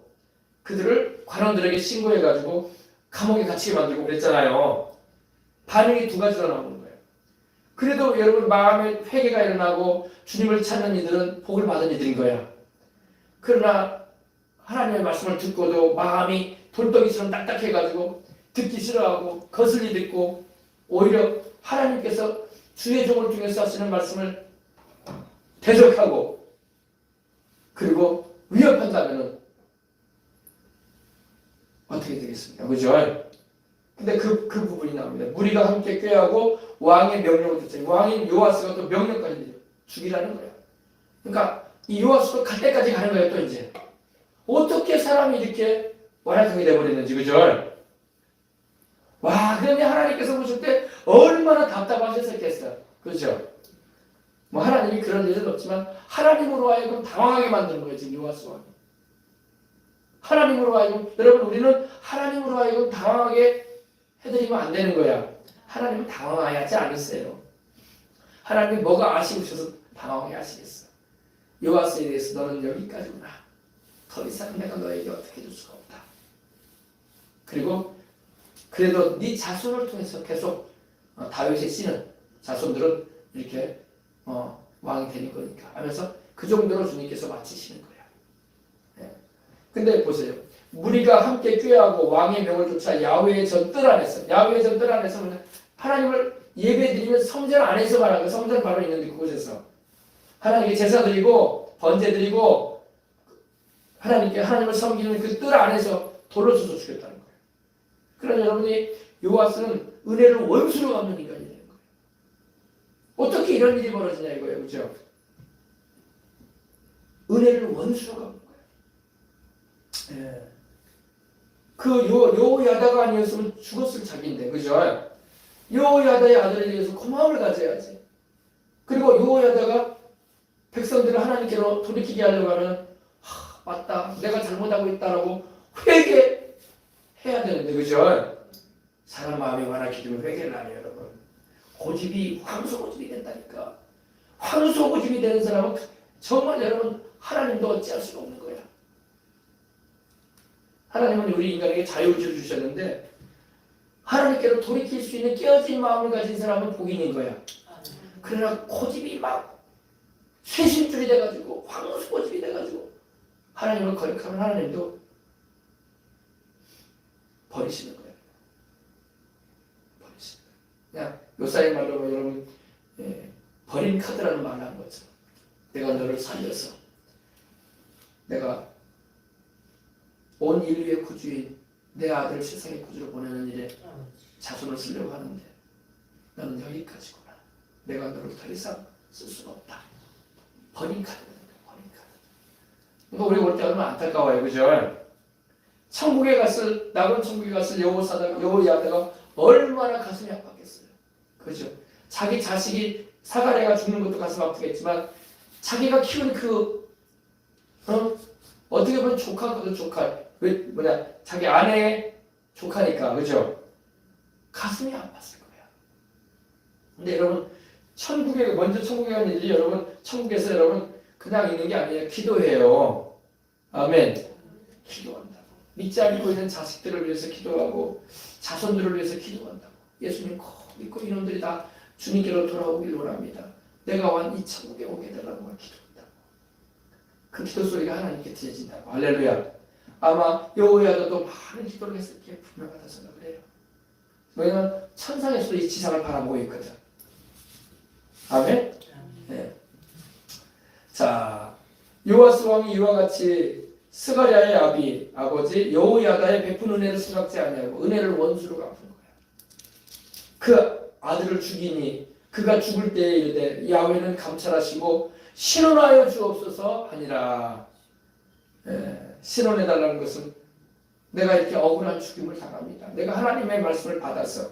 그들을 관원들에게 신고해가지고 감옥에 갇히게 만들고 그랬잖아요. 반응이 두 가지로 나오는 거예요. 그래도 여러분 마음에 회개가 일어나고 주님을 찾는 이들은 복을 받은 이들인 거야. 그러나 하나님의 말씀을 듣고도 마음이 돌덩이처럼 딱딱해가지고 듣기 싫어하고 거슬리 듣고 오히려 하나님께서 주의 종을 통해서 하시는 말씀을 대적하고 그리고 위협한다면 어떻게 되겠습니까? 그죠? 근데 그 부분이 나옵니다. 무리가 함께 꾀하고 왕의 명령을 듣자. 왕인 요아스가 또 명령까지 죽이라는 거예요. 그러니까 이 요아스도 갈 때까지 가는 거예요. 또 이제 어떻게 사람이 이렇게 완악하게 돼버렸는지 그죠? 와, 그러니 하나님께서 보실 때 얼마나 답답하셨겠어요. 그죠? 뭐 하나님이 그런 일은 없지만 하나님으로 하여금 당황하게 만드는 거예요. 지금 요아스 왕이. 하나님으로 하여금 여러분 우리는 하나님으로 하여금 당황하게 해드리면 안 되는 거야. 하나님은 당황하지 않으세요. 하나님이 뭐가 아쉬우셔서 당황하게 하시겠어. 요아스에 대해서 너는 여기까지구나. 더 이상 내가 너에게 어떻게 해줄 수가 없다. 그리고 그래도 네 자손을 통해서 계속 다윗의 씨는 자손들은 이렇게 왕이 되는 거니까 하면서 그 정도로 주님께서 마치시는 거야. 네. 근데 보세요. 무리가 함께 꾀하고 왕의 명을 쫓아 야훼의 전 뜰 안에서 야훼의 전 뜰 안에서 하나님을 예배드리면 성전 안에서 말하는 거예요. 성전 바로 있는 그곳에서 하나님께 제사 드리고 번제 드리고 하나님께 하나님을 섬기는 그 뜰 안에서 돌로 쳐서 죽였다는 거예요. 그러나 여러분이 요아스는 은혜를 원수로 갚는 인간이 되는 거예요. 어떻게 이런 일이 벌어지냐 이거예요. 그죠? 은혜를 원수로 갚는 거예요. 예. 그 여호야다가 아니었으면 죽었을 자기인데, 그죠? 여호야다의 아들에 대해서 고마움을 가져야지. 그리고 여호야다가 백성들을 하나님께로 돌이키게 하려고 하면 맞다, 내가 잘못하고 있다라고 회개해야 되는데, 그죠? 사람 마음이 완악히 되면 회개를 안 해요, 여러분. 고집이 황소고집이 된다니까. 황소고집이 되는 사람은 정말 여러분 하나님도 어찌할 수가 없는 거야. 하나님은 우리 인간에게 자유의지를 주셨는데 하나님께로 돌이킬 수 있는 깨어진 마음을 가진 사람은 복이 있는 거야. 그러나 고집이 막 쇄신줄이 돼가지고 황소고집이 돼가지고 하나님을 거역하면 하나님도 버리시는 거예요. 버리시는 거예요. 그냥 요사의 말로 여러분 버린 카드라는 말을 한 거죠. 내가 너를 살려서 내가 온 인류의 구주인 내 아들을 세상의 구주로 보내는 일에 자손을 쓰려고 하는데 너는 여기까지구나. 내가 너를 더 이상 쓸 수가 없다. 버린 카드라는 거야. 버린 카드. 그러니까 우리 올 때 얼마나 안타까워요. 그죠? 천국에 갔을 낙원 천국에 갔을 여호야다가 얼마나 가슴이 아팠겠어요. 그죠? 자기 자식이 사가랴가 죽는 것도 가슴 아프겠지만 자기가 키운 어떻게 보면 조카거든. 조카. 자기 아내의 조카니까. 그죠? 가슴이 아팠을 거야. 근데 여러분 먼저 천국에 가는 일이 여러분 천국에서 여러분 그냥 있는 게 아니에요. 기도해요. 아멘. 기도한다고. 믿지 않고 있는 자식들을 위해서 기도하고 자손들을 위해서 기도한다고. 예수님 꼭 믿고 이놈들이 다 주님께로 돌아오길 원합니다. 내가 이 천국에 오게 되라고 기도한다고. 그 기도 소리가 하나님께 들려진다고. 할렐루야. 아마 여호야다도 많은 기도를 했을 게 분명하다 생각을 해요. 왜냐하면 천상에서도 이 지상을 바라보고 있거든. 아멘? 네. 자, 요아스 왕이 이와 같이 스가랴의 아버지 여호야다의 베푼 은혜를 생각지 아니하고 은혜를 원수로 갚은 거야. 그 아들을 죽이니 그가 죽을 때에 이르되 야훼는 감찰하시고 신원하여 주옵소서 하니라. 신원해달라는 것은 내가 이렇게 억울한 죽임을 당합니다. 내가 하나님의 말씀을 받아서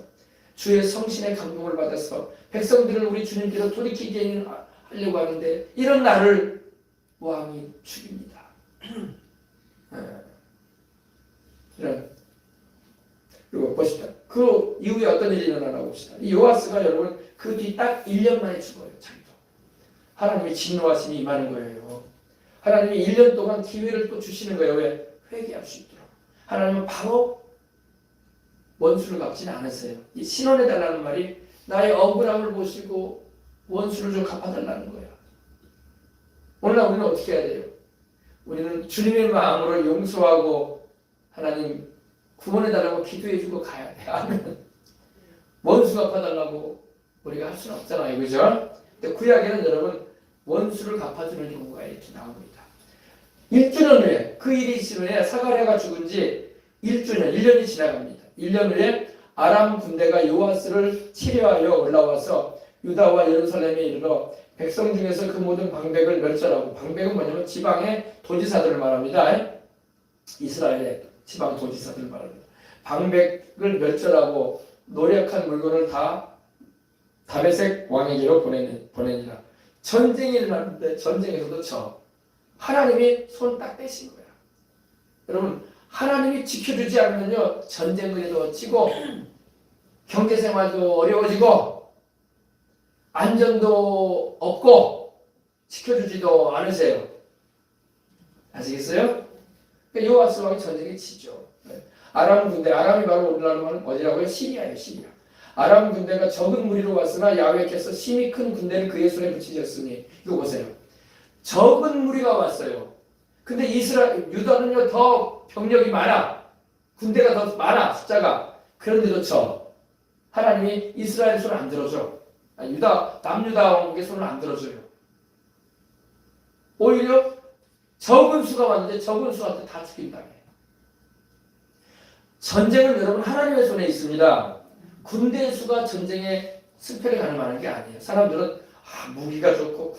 주의 성신의 감동을 받아서 백성들을 우리 주님께로 돌이키게 하려고 하는데 이런 나를 왕이 죽입니다. 그리고 보십시다. 그 이후에 어떤 일이 일어나나 봅시다. 이 요아스가 여러분 그 뒤 딱 1년 만에 죽어요. 자기도. 하나님의 진노하심이 임하는 거예요. 하나님이 1년 동안 기회를 또 주시는 거예요. 왜? 회개할 수 있도록. 하나님은 바로 원수를 갚지는 않으세요. 이 신원해달라는 말이 나의 억울함을 보시고 원수를 좀 갚아달라는 거예요. 오늘날 우리는 어떻게 해야 돼요? 우리는 주님의 마음으로 용서하고 하나님 구원해달라고 기도해주고 가야 돼. 아멘. 원수 갚아달라고 우리가 할 수는 없잖아요. 그죠? 근데 구약에는 여러분 원수를 갚아주는 경우가 이렇게 나옵니다. 1주년 후에 그 일이 있은 후에 사가랴가 죽은 지 1주년, 1년이 지나갑니다. 1년 후에 아람 군대가 요아스를 치려하여 올라와서 유다와 예루살렘에 이르러 백성 중에서 그 모든 방백을 멸절하고, 방백은 뭐냐면 지방의 도지사들을 말합니다. 이스라엘의 지방 도지사들을 말합니다. 방백을 멸절하고 노력한 물건을 다 다메섹 왕에게로 보내니라. 전쟁이 일어났는데 전쟁에서도 하나님이 손 딱 떼신 거야. 여러분 하나님이 지켜주지 않으면요 전쟁거리도 치고 경제생활도 어려워지고 안전도 없고 지켜주지도 않으세요. 아시겠어요? 요아스 왕이 전쟁에 치죠. 아람 군대, 아람이 바로 오늘날은 어디라고요? 시리아예요. 시리아. 아람 군대가 적은 무리로 왔으나 야훼께서 심히 큰 군대를 그의 손에 붙이셨으니, 이거 보세요. 적은 무리가 왔어요. 근데 유다는요 더 병력이 많아. 군대가 더 많아, 숫자가. 그런데도 하나님이 이스라엘 손을 안 들어줘. 남유다 왕국의 손을 안 들어줘요. 오히려 적은 수가 왔는데 적은 수한테 다 죽인다며. 전쟁은 여러분 하나님의 손에 있습니다. 군대 수가 전쟁에 승패를 가늠하는 게 아니에요. 사람들은 무기가 좋고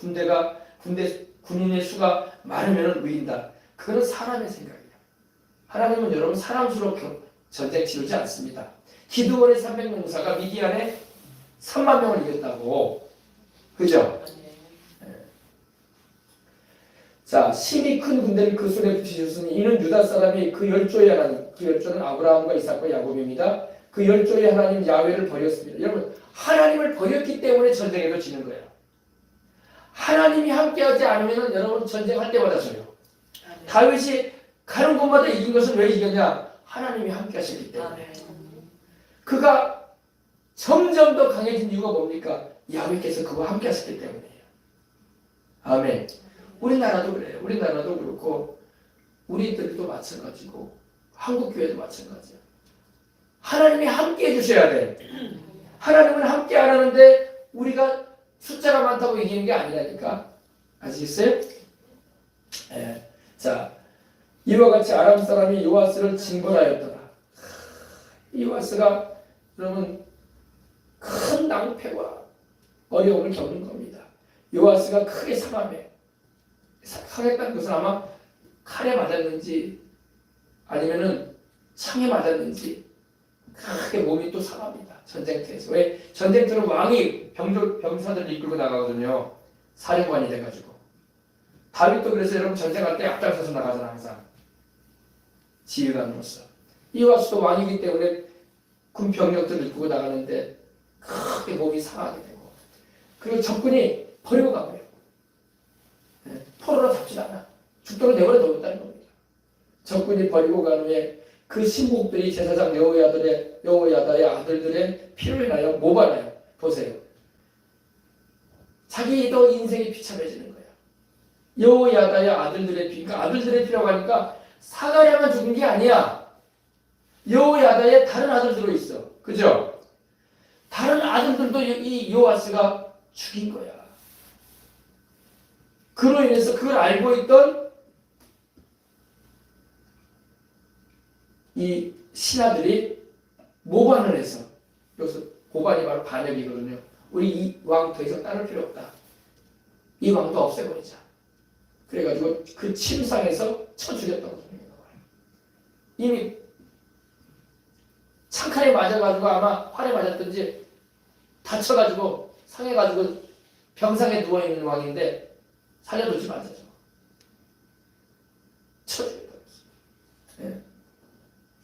군인의 수가 많으면 이긴다. 그거는 사람의 생각이에요. 하나님은 여러분 사람 수로 전쟁 치르지 않습니다. 기드온의 300명사가 미디안에 3만 명을 이겼다고. 그죠? 자, 심히 큰 군대를 그 손에 붙이셨으니 이는 유다 사람이 그 열조의 하나님, 그 열조는 아브라함과 이삭과 야곱입니다. 그 열조의 하나님 야훼를 버렸습니다. 여러분 하나님을 버렸기 때문에 전쟁에도 지는 거예요. 하나님이 함께하지 않으면 여러분 전쟁할 때마다 져요. 다윗이 가는 곳마다 이긴 것은 왜 이겼냐? 하나님이 함께하시기 때문에. 그가 점점 더 강해진 이유가 뭡니까? 야훼께서 그와 함께하셨기 때문이에요. 아멘. 우리나라도 그래요. 우리나라도 그렇고 우리들도 마찬가지고 한국교회도 마찬가지예요. 하나님이 함께 해주셔야 돼. 하나님은 함께 안 하는데 우리가 숫자가 많다고 이기는 게 아니라니까. 아시겠어요? 네. 자, 이와 같이 아람 사람이 요아스를 징벌하였더라. 요아스가 여러분 큰 낭패와 어려움을 겪는 겁니다. 요아스가 크게 상했다는 것은 아마 칼에 맞았는지 아니면은 창에 맞았는지 크게 몸이 또 상합니다. 전쟁터에서. 왜? 전쟁터는 왕이 병사들을 이끌고 나가거든요. 사령관이 돼가지고. 다윗도 그래서 여러분 전쟁할 때 앞장서서 나가잖아 항상. 지휘관으로서. 요아스도 왕이기 때문에 군 병력들을 이끌고 나가는데 크게 몸이 상하게 되고, 그리고 적군이 버리고 가버려요. 포로로 잡지 않아. 죽도록 내버려 뒀다는 겁니다. 적군이 버리고 간 후에 그 신복들이 제사장 여호야다의 아들들의 피를 인하여 뭐 받아요? 보세요. 자기도 인생이 비참해지는 거예요. 여호야다의 아들들의 피, 그러니까 아들들의 피라고 하니까 사가랴만 죽은 게 아니야. 여호야다의 다른 아들들도 있어. 그죠? 다른 아들들도 이 요아스가 죽인 거야. 그로 인해서 그걸 알고 있던 이 신하들이 모반을 해서, 여기서 모반이 바로 반역이거든요. 우리 이 왕 더 이상 따를 필요 없다. 이 왕도 없애버리자. 그래가지고 그 침상에서 쳐 죽였다고 성경에 나와요. 이미 창칼에 맞아가지고 아마 활에 맞았든지 다쳐가지고 상해가지고 병상에 누워있는 왕인데 살려두지 말자죠. 쳐 죽였다고 했어요. 예.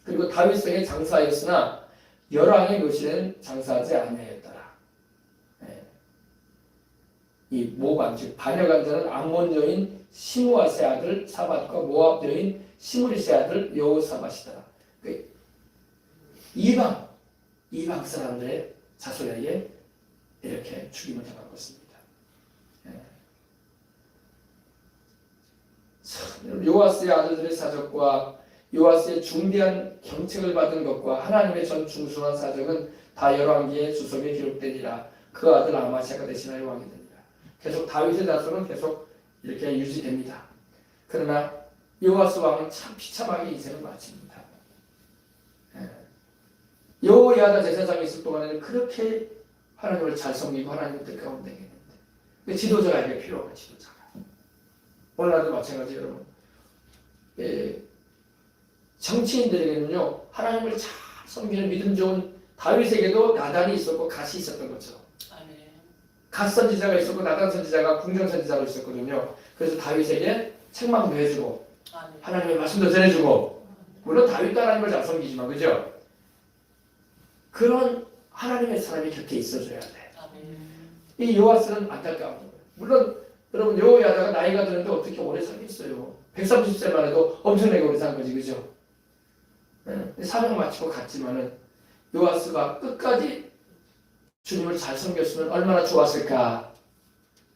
그리고 다윗성의 장사였으나 열왕의 묘실에는 장사하지 아니하였더라. 예. 이 모반 즉 반역한 자는 암몬 여인 시므아세 아들 사밧과 모압 여인 시므리세 아들 여호사밧이더라. 그 이방 사람들의 자손에게 이렇게 죽임을 당하고 있습니다. 예. 요아스의 아들들의 사적과 요아스의 중대한 경책을 받은 것과 하나님의 전 중순한 사적은 다 열왕기의 주석에 기록되니라. 그 아들 아마시아가 대신하여 왕이 됩니다. 계속 다윗의 자손은 계속 이렇게 유지됩니다. 그러나 요아스 왕은 참 비참하게 인생을 마칩니다. 여호야다 제사장이 있을 동안에는 그렇게 하나님을 잘 섬기고 하나님의 뜻 가운데 했는데 지도자가 이게 필요한 지도자가. 오늘날도 마찬가지 여러분. 정치인들에게는요 하나님을 잘 섬기는 믿음 좋은 다윗에게도 나단이 있었고 갓이 있었던 것처럼 갓 선지자가 있었고 나단 선지자가 궁정 선지자로 있었거든요. 그래서 다윗에게 책망도 해주고 하나님의 말씀도 전해주고 물론 다윗도 하나님을 잘 섬기지만 그죠? 그런 하나님의 사람이 곁에 있어줘야 돼. 이 요아스는 안타까운 거예요. 물론 여러분 여호야다가 나이가 드는데 어떻게 오래 살겠어요. 130세만 해도 엄청나게 오래 산 거지 그죠? 네. 사명 마치고 갔지만은 요아스가 끝까지 주님을 잘 섬겼으면 얼마나 좋았을까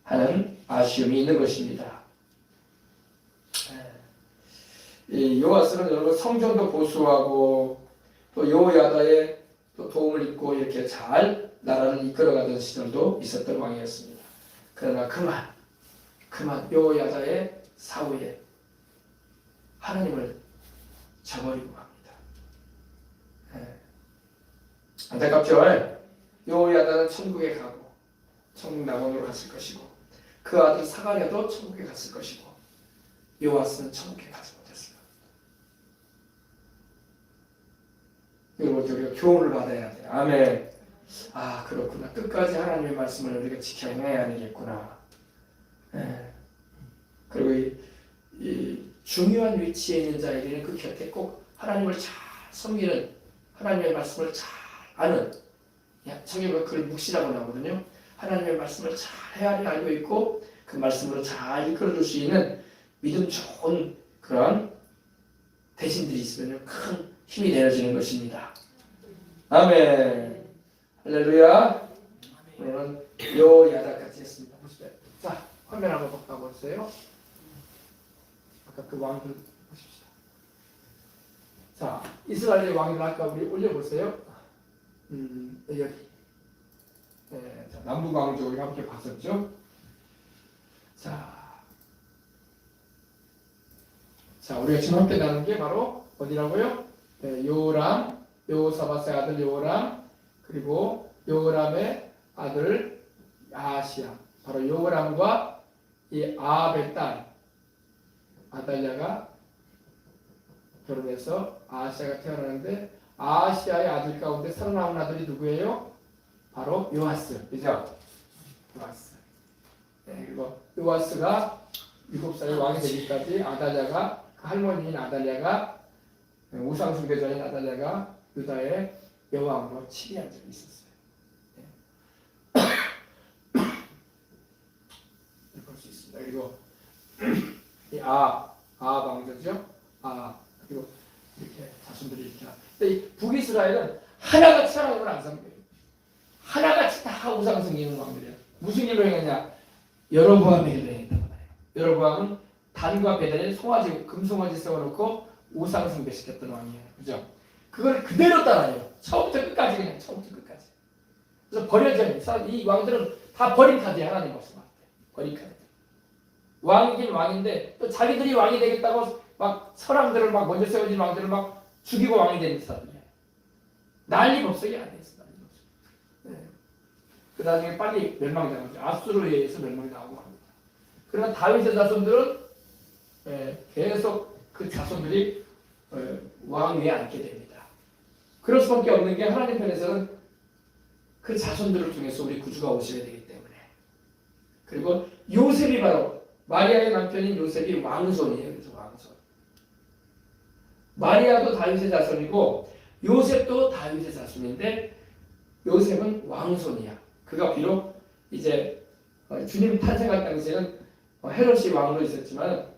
하는 아쉬움이 있는 것입니다. 이 요아스는 여러분 성전도 보수하고 또 여호야다의 또 도움을 입고 이렇게 잘 나라를 이끌어가던 시절도 있었던 왕이었습니다. 그러나 그만 여호야다의 사후에 하나님을 저버리고 갑니다. 안타깝죠? 여호야다는 천국에 가고 천국 낙원으로 갔을 것이고 그 아들 사가랴도 천국에 갔을 것이고 요아스는 천국에 가지 못했어요. 그리고 우리가 교훈을 받아야 돼요. 아멘. 아 그렇구나. 끝까지 하나님의 말씀을 우리가 지켜 행해야 되겠구나. 그리고 이 중요한 위치에 있는 자에게는 그 곁에 꼭 하나님을 잘 섬기는 하나님의 말씀을 잘 아는 성경에 그걸 묵시라고 나오거든요. 하나님의 말씀을 잘 헤아려 알고 있고 그 말씀으로 잘 이끌어줄 수 있는 믿음 좋은 그런 대신들이 있으면 큰 힘이 되어지는 것입니다. 아멘. 할렐루야. 오늘은 여호야다까지 했습니다. 보시죠. 자, 화면 한번 바꿔보세요. 아까 그 왕들 보십시다. 자, 이스라엘의 왕을 아까 우리 올려보세요. 여기. 네, 자, 남북 왕족이 함께 봤었죠. 자, 우리가 지금 함께 나눈 게 바로 어디라고요? 네, 요람, 여호사밧의 아들 요람, 그리고 요람의 아들 아하시야. 바로 요람과 이 아합의 딸 아달랴가 결혼해서 아하시야가 태어나는데 아하시야의 아들 가운데 살아남은 아들이 누구예요? 바로 요아스. 그죠? 요아스. 네, 그리고 요아스가 7살의 왕이 되기까지 아달랴가 그 할머니인 아달랴가 우상숭배자인 아달랴가 유다의 여왕으로 치리한 적이 있었어요. 네. 볼 수 있습니다. 그리고 이 왕조죠. 그리고 이렇게 자손들이 이렇게. 근데 이 북이스라엘은 하나같이 하나님을 안 섬겨요. 하나같이 다 우상 섬기는 왕들이에요. 무슨 일로 행했냐? 여로보암의 일로 행했단 말이에요. 여로보암은 단과 베델에 송아지, 금송아지 세워놓고 우상 숭배시켰던 왕이에요. 그죠? 그걸 그대로 따라해요. 처음부터 끝까지 그냥 처음부터 끝까지. 그래서 버려져요. 이 왕들은 다 버린 카드에 하나님 없으면 안 돼요. 버린 카드. 왕이긴 왕인데 또 자기들이 왕이 되겠다고 막 사람들을 막 먼저 세워진 왕들을 막 죽이고 왕이 되는 사람이에요. 난리법석이 안 됐어. 난리법석. 네. 그 나중에 빨리 멸망당하죠. 아수르에 의해서 멸망당하고 합니다. 그러나 다윗의 자손들은 계속 그 자손들이 왕 위에 앉게 됩니다. 그럴 수밖에 없는 게 하나님 편에서는 그 자손들을 통해서 우리 구주가 오셔야 되기 때문에. 그리고 요셉이 바로 마리아의 남편인 요셉이 왕손이에요. 그래서 왕손. 마리아도 다윗의 자손이고 요셉도 다윗의 자손인데 요셉은 왕손이야. 그가 비록 이제 주님 탄생할 당시에는 헤롯이 왕으로 있었지만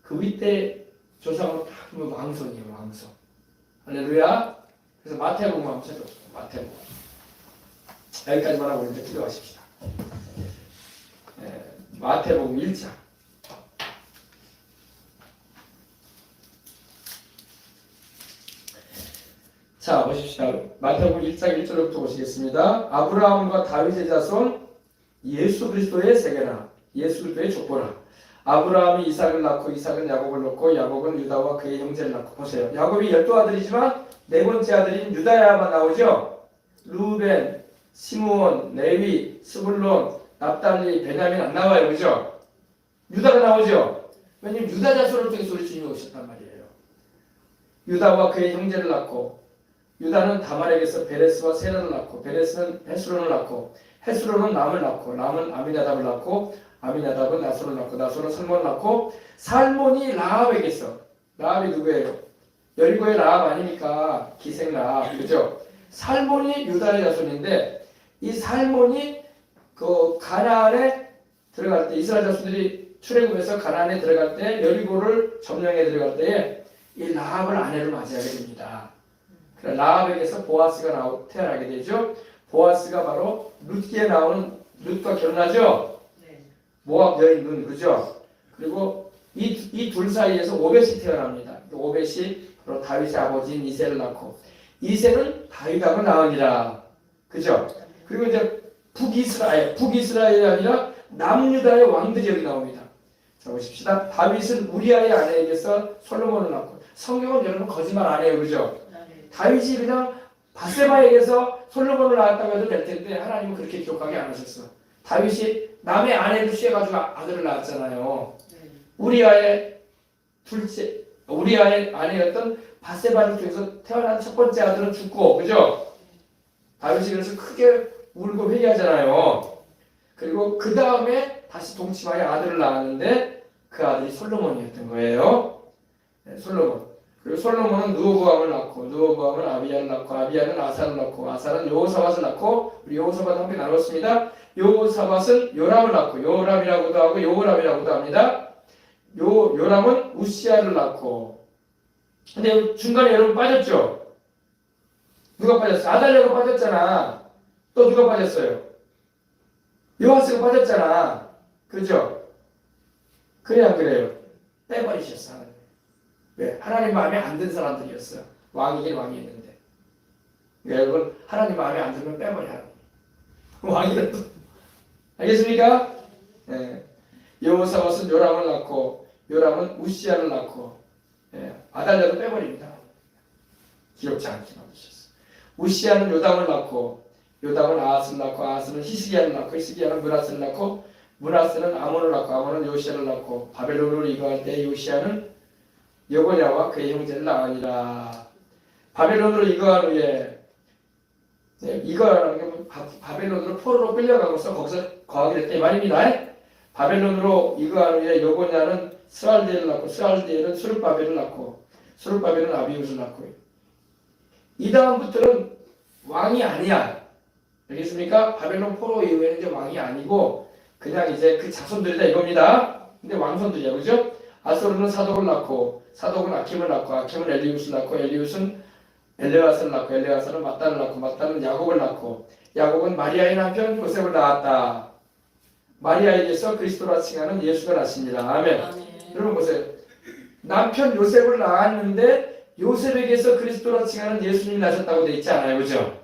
그 윗대 조상으로 딱 보면 왕손이에요. 왕손. 할렐루야. 그래서 마태복음 한번 찾아보세요. 마태복음. 여기까지만 하고 이제 기도하십시다. 마태복음 1장. 자, 보십시다. 마태복음 1장 1절부터 보시겠습니다. 아브라함과 다윗의 자손 예수 그리스도의 세계나 예수 그리스도의 족보라. 아브라함이 이삭을 낳고 이삭은 야곱을 낳고 야곱은 유다와 그의 형제를 낳고. 보세요. 야곱이 12아들이지만 네 번째 아들인 유다야만 나오죠. 루벤, 시므온, 레위, 스불론, 납달리, 베냐민 안 나와요. 그죠? 유다가 나오죠. 왜냐면 유다 자손을 통해서 우리 주님이 오셨단 말이에요. 유다와 그의 형제를 낳고 유다는 다말에게서 베레스와 세라를 낳고 베레스는 헤스론을 낳고 헤스론은 남을 낳고 남은 아미나답을 낳고 아미나답은 나손을 낳고 나손은 살몬을 낳고 살몬이 라합에게서. 라합이 누구예요? 여리고의 라합 아닙니까? 기생 라합. 그죠? 살몬이 유다의 자손인데 이 살몬이 그 가나안에 들어갈 때 이스라엘 자손들이 출애굽해서 가나안에 들어갈 때 여리고를 점령해 들어갈 때에 이 라합을 아내로 맞이하게 됩니다. 그래 라합에게서 보아스가 태어나게 되죠. 보아스가 바로 룻기에 나오는 룻과 결혼하죠. 모압 여인 눈. 그죠? 그리고 이 둘 사이에서 오벳이 태어납니다. 오벳이 바로 다윗의 아버지인 이새를 낳고 이새는 다윗하고 나으니라. 그죠? 그리고 이제 북이스라엘이 아니라 남유다의 왕들이 여기 나옵니다. 자, 보십시다. 다윗은 우리아의 아내에게서 솔로몬을 낳고. 성경은 여러분 거짓말 안 해요. 그죠? 다윗이 그냥 바세바에게서 솔로몬을 낳았다고 해도 될 텐데 하나님은 그렇게 기록하게 안 하셨어. 다윗이 남의 아내를 취해가지고 아들을 낳았잖아요. 우리아의 아내였던 바세바를 통해서 태어난 첫 번째 아들은 죽고. 그죠? 다윗이 그래서 크게 울고 회개하잖아요. 그리고 그 다음에 다시 동침하여 아들을 낳았는데 그 아들이 솔로몬이었던 거예요. 솔로몬. 그리고 솔로몬은 느호보암을 낳고 느호보암은 아비야를 낳고 아비야는 아사를 낳고 아사는 여호사밧을 낳고 우리 여호사밧 함께 나눴습니다. 여호사밧은 요람을 낳고 요람이라고도 하고 여호람이라고도 합니다. 요람은 우시아를 낳고. 근데 중간에 여러분 빠졌죠? 누가 빠졌어? 아달랴가 빠졌잖아. 또 누가 빠졌어요? 요아스가 빠졌잖아. 그죠? 그래 안 그래요? 빼버리셨어. 왜? 하나님 마음에 안 든 사람들이었어요. 왕이긴 왕이었는데. 여러분 하나님 마음에 안 들면 빼버려요. 왕이라도. 알겠습니까? 네. 여호사밧은 요람을 낳고 요람은 우시아를 낳고 아달랴도 빼버립니다. 기록지 않게 만드셨어요. 우시아는 요담을 낳고 요담은 아하스를 낳고 아하스는 히스기야를 낳고 히스기야는 므낫을 낳고 므낫은 아몬을 낳고 아몬은 요시아를 낳고 바벨론으로 이거할 때 요시아는 여고냐와 그의 형제를 낳으니라. 바벨론으로 이거한 후에 이거라는 게 바벨론으로 포로로 끌려가고서 거기서 거하게 됐다 이 말입니다. 바벨론으로 이거한 후에 여고냐는 스알디엘을 낳고 스알디엘은 수르바벨을 낳고 수르바벨은 아비웃을 낳고 이 다음부터는 왕이 아니야. 알겠습니까? 바벨론 포로 이후에는 이제 왕이 아니고 그냥 이제 그 자손들이다 이겁니다. 근데 왕손들이야. 그죠? 아소르는 사독을 낳고 사독은 아킴을 낳고 아킴은 엘리웃을 낳고 엘리웃은 엘레아사를 낳고 엘레아사는 mat단을 낳고 mat단은 야곱을 낳고 야곱은 마리아의 남편 요셉을 낳았다. 마리아에게서 그리스도라 칭하는 예수가 낳습니다. 아멘. 여러분 보세요. 남편 요셉을 낳았는데 요셉에게서 그리스도라 칭하는 예수님이 나셨다고 돼 있지 않아요. 그죠?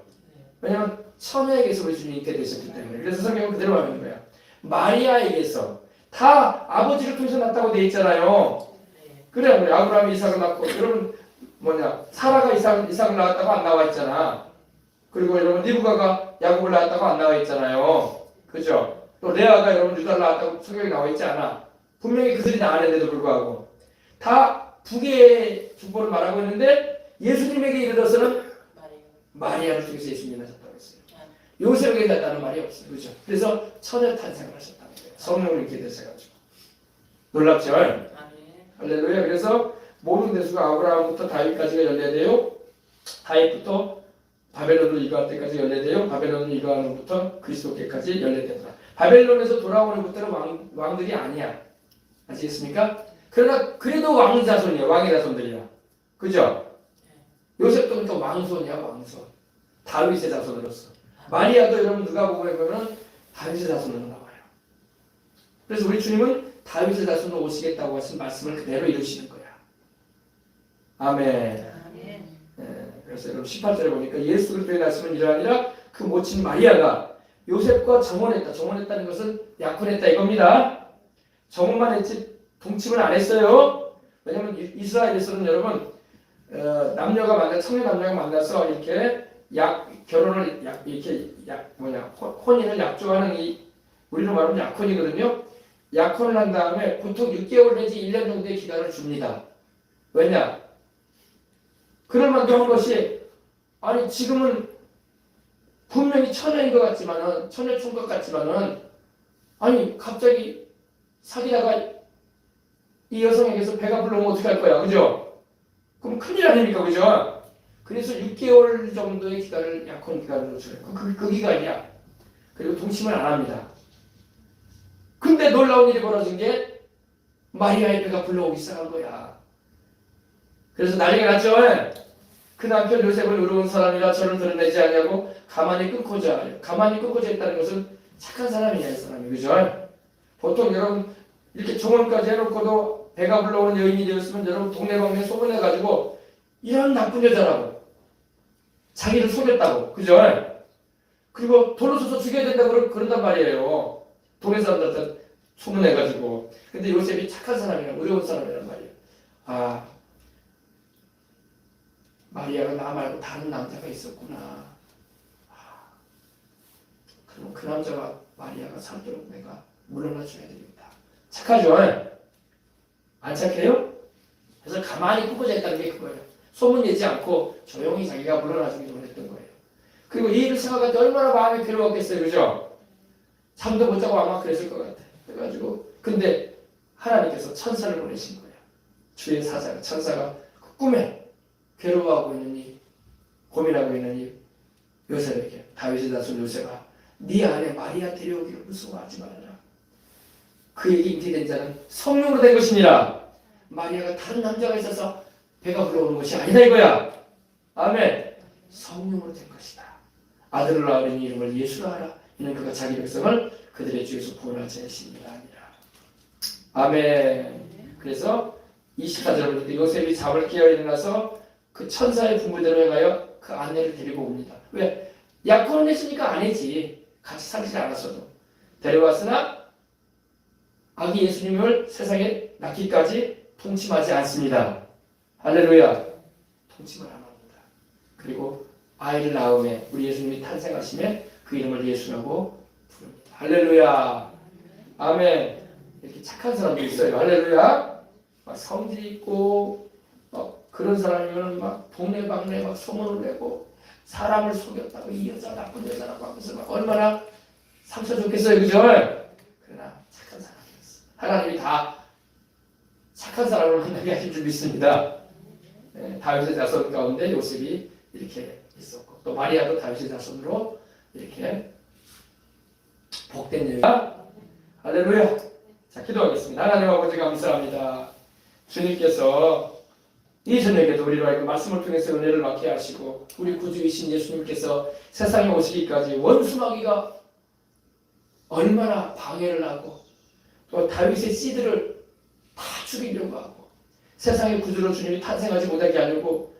왜냐하면 처녀에게서 우리 주님이 잉태되셨기 때문에. 그래서 성경은 그대로 하는 거야. 마리아에게서 다 아버지를 통해서 낳았다고 돼 있잖아요. 그래 아브라함이 이삭을 낳고 여러분 사라가 이삭을 낳았다고 안 나와 있잖아. 그리고 여러분 리브가가 야곱을 낳았다고 안 나와 있잖아요. 그죠? 또 레아가 여러분 유다를 낳았다고 성경에 나와 있지 않아. 분명히 그들이 나가는데도 불구하고 다 북의 축복을 말하고 있는데 예수님에게 이르러서는 마리아를 통해서 예수님이 나셨다고 했어요. 요셉에게 났다는 말이 없어요. 그렇죠? 그래서 처녀 탄생을 하셨다는 거예요. 성령을 입게 되셔가지고. 놀랍죠? 할렐루야. 그래서 모든 대수가 아브라함부터 다윗까지가 연례돼요. 다윗부터 바벨론으로 이거할 때까지 연례돼요. 바벨론으로 이거하는 것부터 그리스도께까지 연례되더라. 바벨론에서 돌아오는 것들은 왕들이 아니야. 아시겠습니까? 그러나 그래도 왕 자손이야. 왕의 자손들이야. 그죠? 요셉도 그러니까 왕손이야. 왕손. 다윗의 자손으로서. 마리아도 여러분 누가 보면 다윗의 자손으로 나와요. 그래서 우리 주님은 다윗의 자손으로 오시겠다고 하신 말씀을 그대로 이루시는 거야. 아멘. 그래서 여러분 18절에 보니까 예수 그리스도의 말씀은 이러하니라 그 모친 마리아가 요셉과 정혼했다. 정혼했다는 것은 약혼했다 이겁니다. 정혼만 했지 동침을 안 했어요. 왜냐하면 이스라엘에서는 여러분 남녀가 만나 청년 남녀가 만나서 이렇게 결혼을 혼인을 약조하는 이 우리로 말하면 약혼이거든요. 약혼을 한 다음에 보통 6개월 내지 1년 정도의 기간을 줍니다. 왜냐? 그럴 만도 한 것이 아니 지금은 분명히 처녀인 것 같지만은 처녀 총각 같지만은 아니 갑자기 사귀다가 이 여성에게서 배가 불러오면 어떡할 거야, 그죠? 그럼 큰일 아닙니까, 그죠? 그래서 6개월 정도의 기간을 약혼 기간으로 줘요. 그 기간이야. 그리고 동침을 안 합니다. 근데 놀라운 일이 벌어진 게 마리아의 배가 불러오기 시작한 거야. 그래서 난리가 났죠. 그 남편 요셉은 의로운 사람이라 저를 드러내지 않냐고 가만히 끊고자 해요. 가만히 끊고자 했다는 것은 착한 사람이냐 이 사람이, 그죠? 보통 여러분 이렇게 정혼까지 해놓고도 배가 불러오는 여인이 되었으면 여러분 동네방네 소문해가지고 이런 나쁜 여자라고 자기를 속였다고, 그죠? 그리고 돌로 쳐서 죽여야 된다고 그런단 말이에요. 동네 사람들한테 소문해가지고. 근데 요셉이 착한 사람이라 의로운 사람이란 말이에요. 아, 마리아가 나 말고 다른 남자가 있었구나. 아, 그럼 그 남자가 마리아가 살도록 내가 물러나 줘야 되겠다. 착하죠? 안 착해요? 그래서 가만히 꾸겨져 있다는 게 그거예요. 소문 내지 않고 조용히 자기가 물러나 주기 원했던 거예요. 그리고 이 일을 생각할 때 얼마나 마음이 괴로웠겠어요. 그죠? 잠도 못 자고 아마 그랬을 것 같아요. 그래가지고 근데 하나님께서 천사를 보내신 거예요. 주의 사자가 천사가 그 꿈에 괴로워하고 있는 고민하고 있는 이 요셉에게 다윗의 자손 요셉아 네 안에 마리아 데려오기를 무서워하지 말라. 그에게 잉태된 자는 성령으로 된 것이니라. 마리아가 다른 남자가 있어서 배가 불러오는 것이 아니다 이거야. 아멘. 성령으로 된 것이다. 아들을 낳으니 이름을 예수라 하라. 이는 그가 자기 백성을 그들의 주에서 구원할 자이시니라 아니라. 아멘. 그래서 24절에 보니까 요셉이 잠을 깨어 일어나서 그 천사의 부모대로 해가여 그 아내를 데리고 옵니다. 왜? 약혼을 했으니까 아내지. 같이 살지 않았어도. 데려왔으나 아기 예수님을 세상에 낳기까지 통침하지 않습니다. 할렐루야. 통침을 안 합니다. 그리고 아이를 낳음에 우리 예수님이 탄생하심에 그 이름을 예수라고 부릅니다. 할렐루야. 아멘. 이렇게 착한 사람도 있어요. 할렐루야. 막 성질 있고 막 그런 사람이면 막 동네방네 막 소문을 내고 사람을 속였다고 이 여자 나쁜 여자라고 하면서 막 얼마나 상처 줬겠어요. 그죠? 그러나 착한 사람이었어요. 하나님이 다 착한 사람을 만나게 하실 줄 믿습니다. 다윗의 자손 가운데 요셉이 이렇게 있었고 또 마리아도 다윗의 자손으로 이렇게 복된 여인이다. 할렐루야. 자, 기도하겠습니다. 하나님 아버지 감사합니다. 주님께서 이 저녁에도 우리로 하여금 말씀을 통해서 은혜를 받게 하시고 우리 구주이신 예수님께서 세상에 오시기까지 원수마귀가 얼마나 방해를 하고 또 다윗의 씨들을 다 죽이려고 하고 세상의 구주로 주님이 탄생하지 못하게 하려고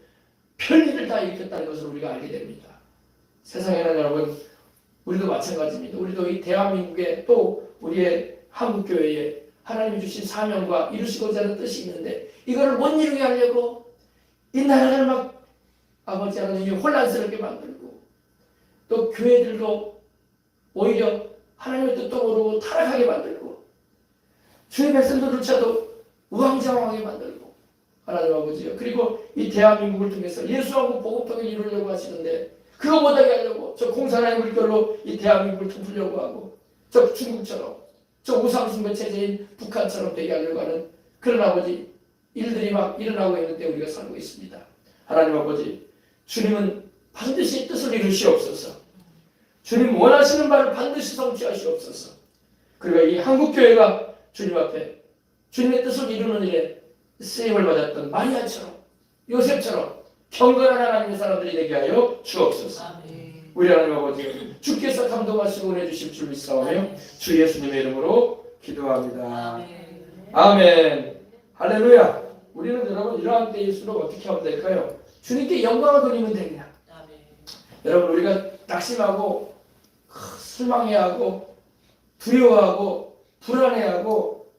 별일을 다 일으켰다는 것을 우리가 알게 됩니다. 세상에는 여러분 우리도 마찬가지입니다. 우리도 이 대한민국에 또 우리의 한국교회에 하나님이 주신 사명과 이루시고자 하는 뜻이 있는데 이거를 못 이루게 하려고 이 나라를 막 아버지 하나님이 혼란스럽게 만들고 또 교회들도 오히려 하나님의 뜻도 모르고 타락하게 만들고 주의 백성들조차도 우왕좌왕하게 만들고 하나님 아버지요. 그리고 이 대한민국을 통해서 예수하고 복음통을 이루려고 하시는데 그거 못하게 하려고 저 공산화의 물결로 이 대한민국을 덮으려고 하고 저 중국처럼 저 우상숭배 체제인 북한처럼 되게 하려고 하는 그런 아버지 일들이 막 일어나고 있는데 우리가 살고 있습니다. 하나님 아버지 주님은 반드시 뜻을 이루시옵소서. 주님 원하시는 바를 반드시 성취하시옵소서. 그리고 이 한국교회가 주님 앞에 주님의 뜻을 이루는 일에 쓰임을 받았던 마리아처럼 요셉처럼 경건한 하나님의 사람들이 되게 하여 주옵소서. 아멘. 우리 하나님 아버지 주께서 감동하시고 은혜 주실 줄 믿사오며 주 예수님의 이름으로 기도합니다. 아멘. 아멘. 할렐루야. 우리는 여러분 이러한 때일수록 어떻게 하면 될까요? 주님께 영광을 돌리면 됩니다. 아멘. 여러분 우리가 낙심하고 실망해하고 두려워하고 불안해하고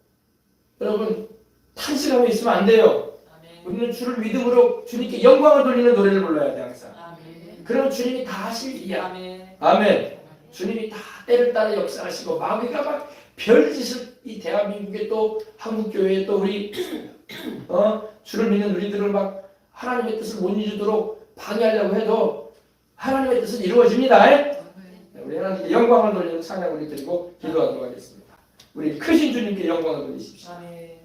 여러분 탄식하고 있으면 안 돼요. 아멘. 우리는 주를 믿음으로 주님께 영광을 돌리는 노래를 불러야 돼 항상. 아멘. 그러면 주님이 다 하실 일이야. 아멘. 아멘. 주님이 다 때를 따라 역사하시고 마귀가 막 별짓을 이 대한민국에 또 한국교회에 또 우리 주를 믿는 우리들을 막 하나님의 뜻을 못 이루도록 방해하려고 해도 하나님의 뜻은 이루어집니다. 우리 하나님께 영광을 돌리는 찬양 우리 드리고 기도하도록 하겠습니다. 우리 크신 주님께 영광을 돌리십시오. 아멘.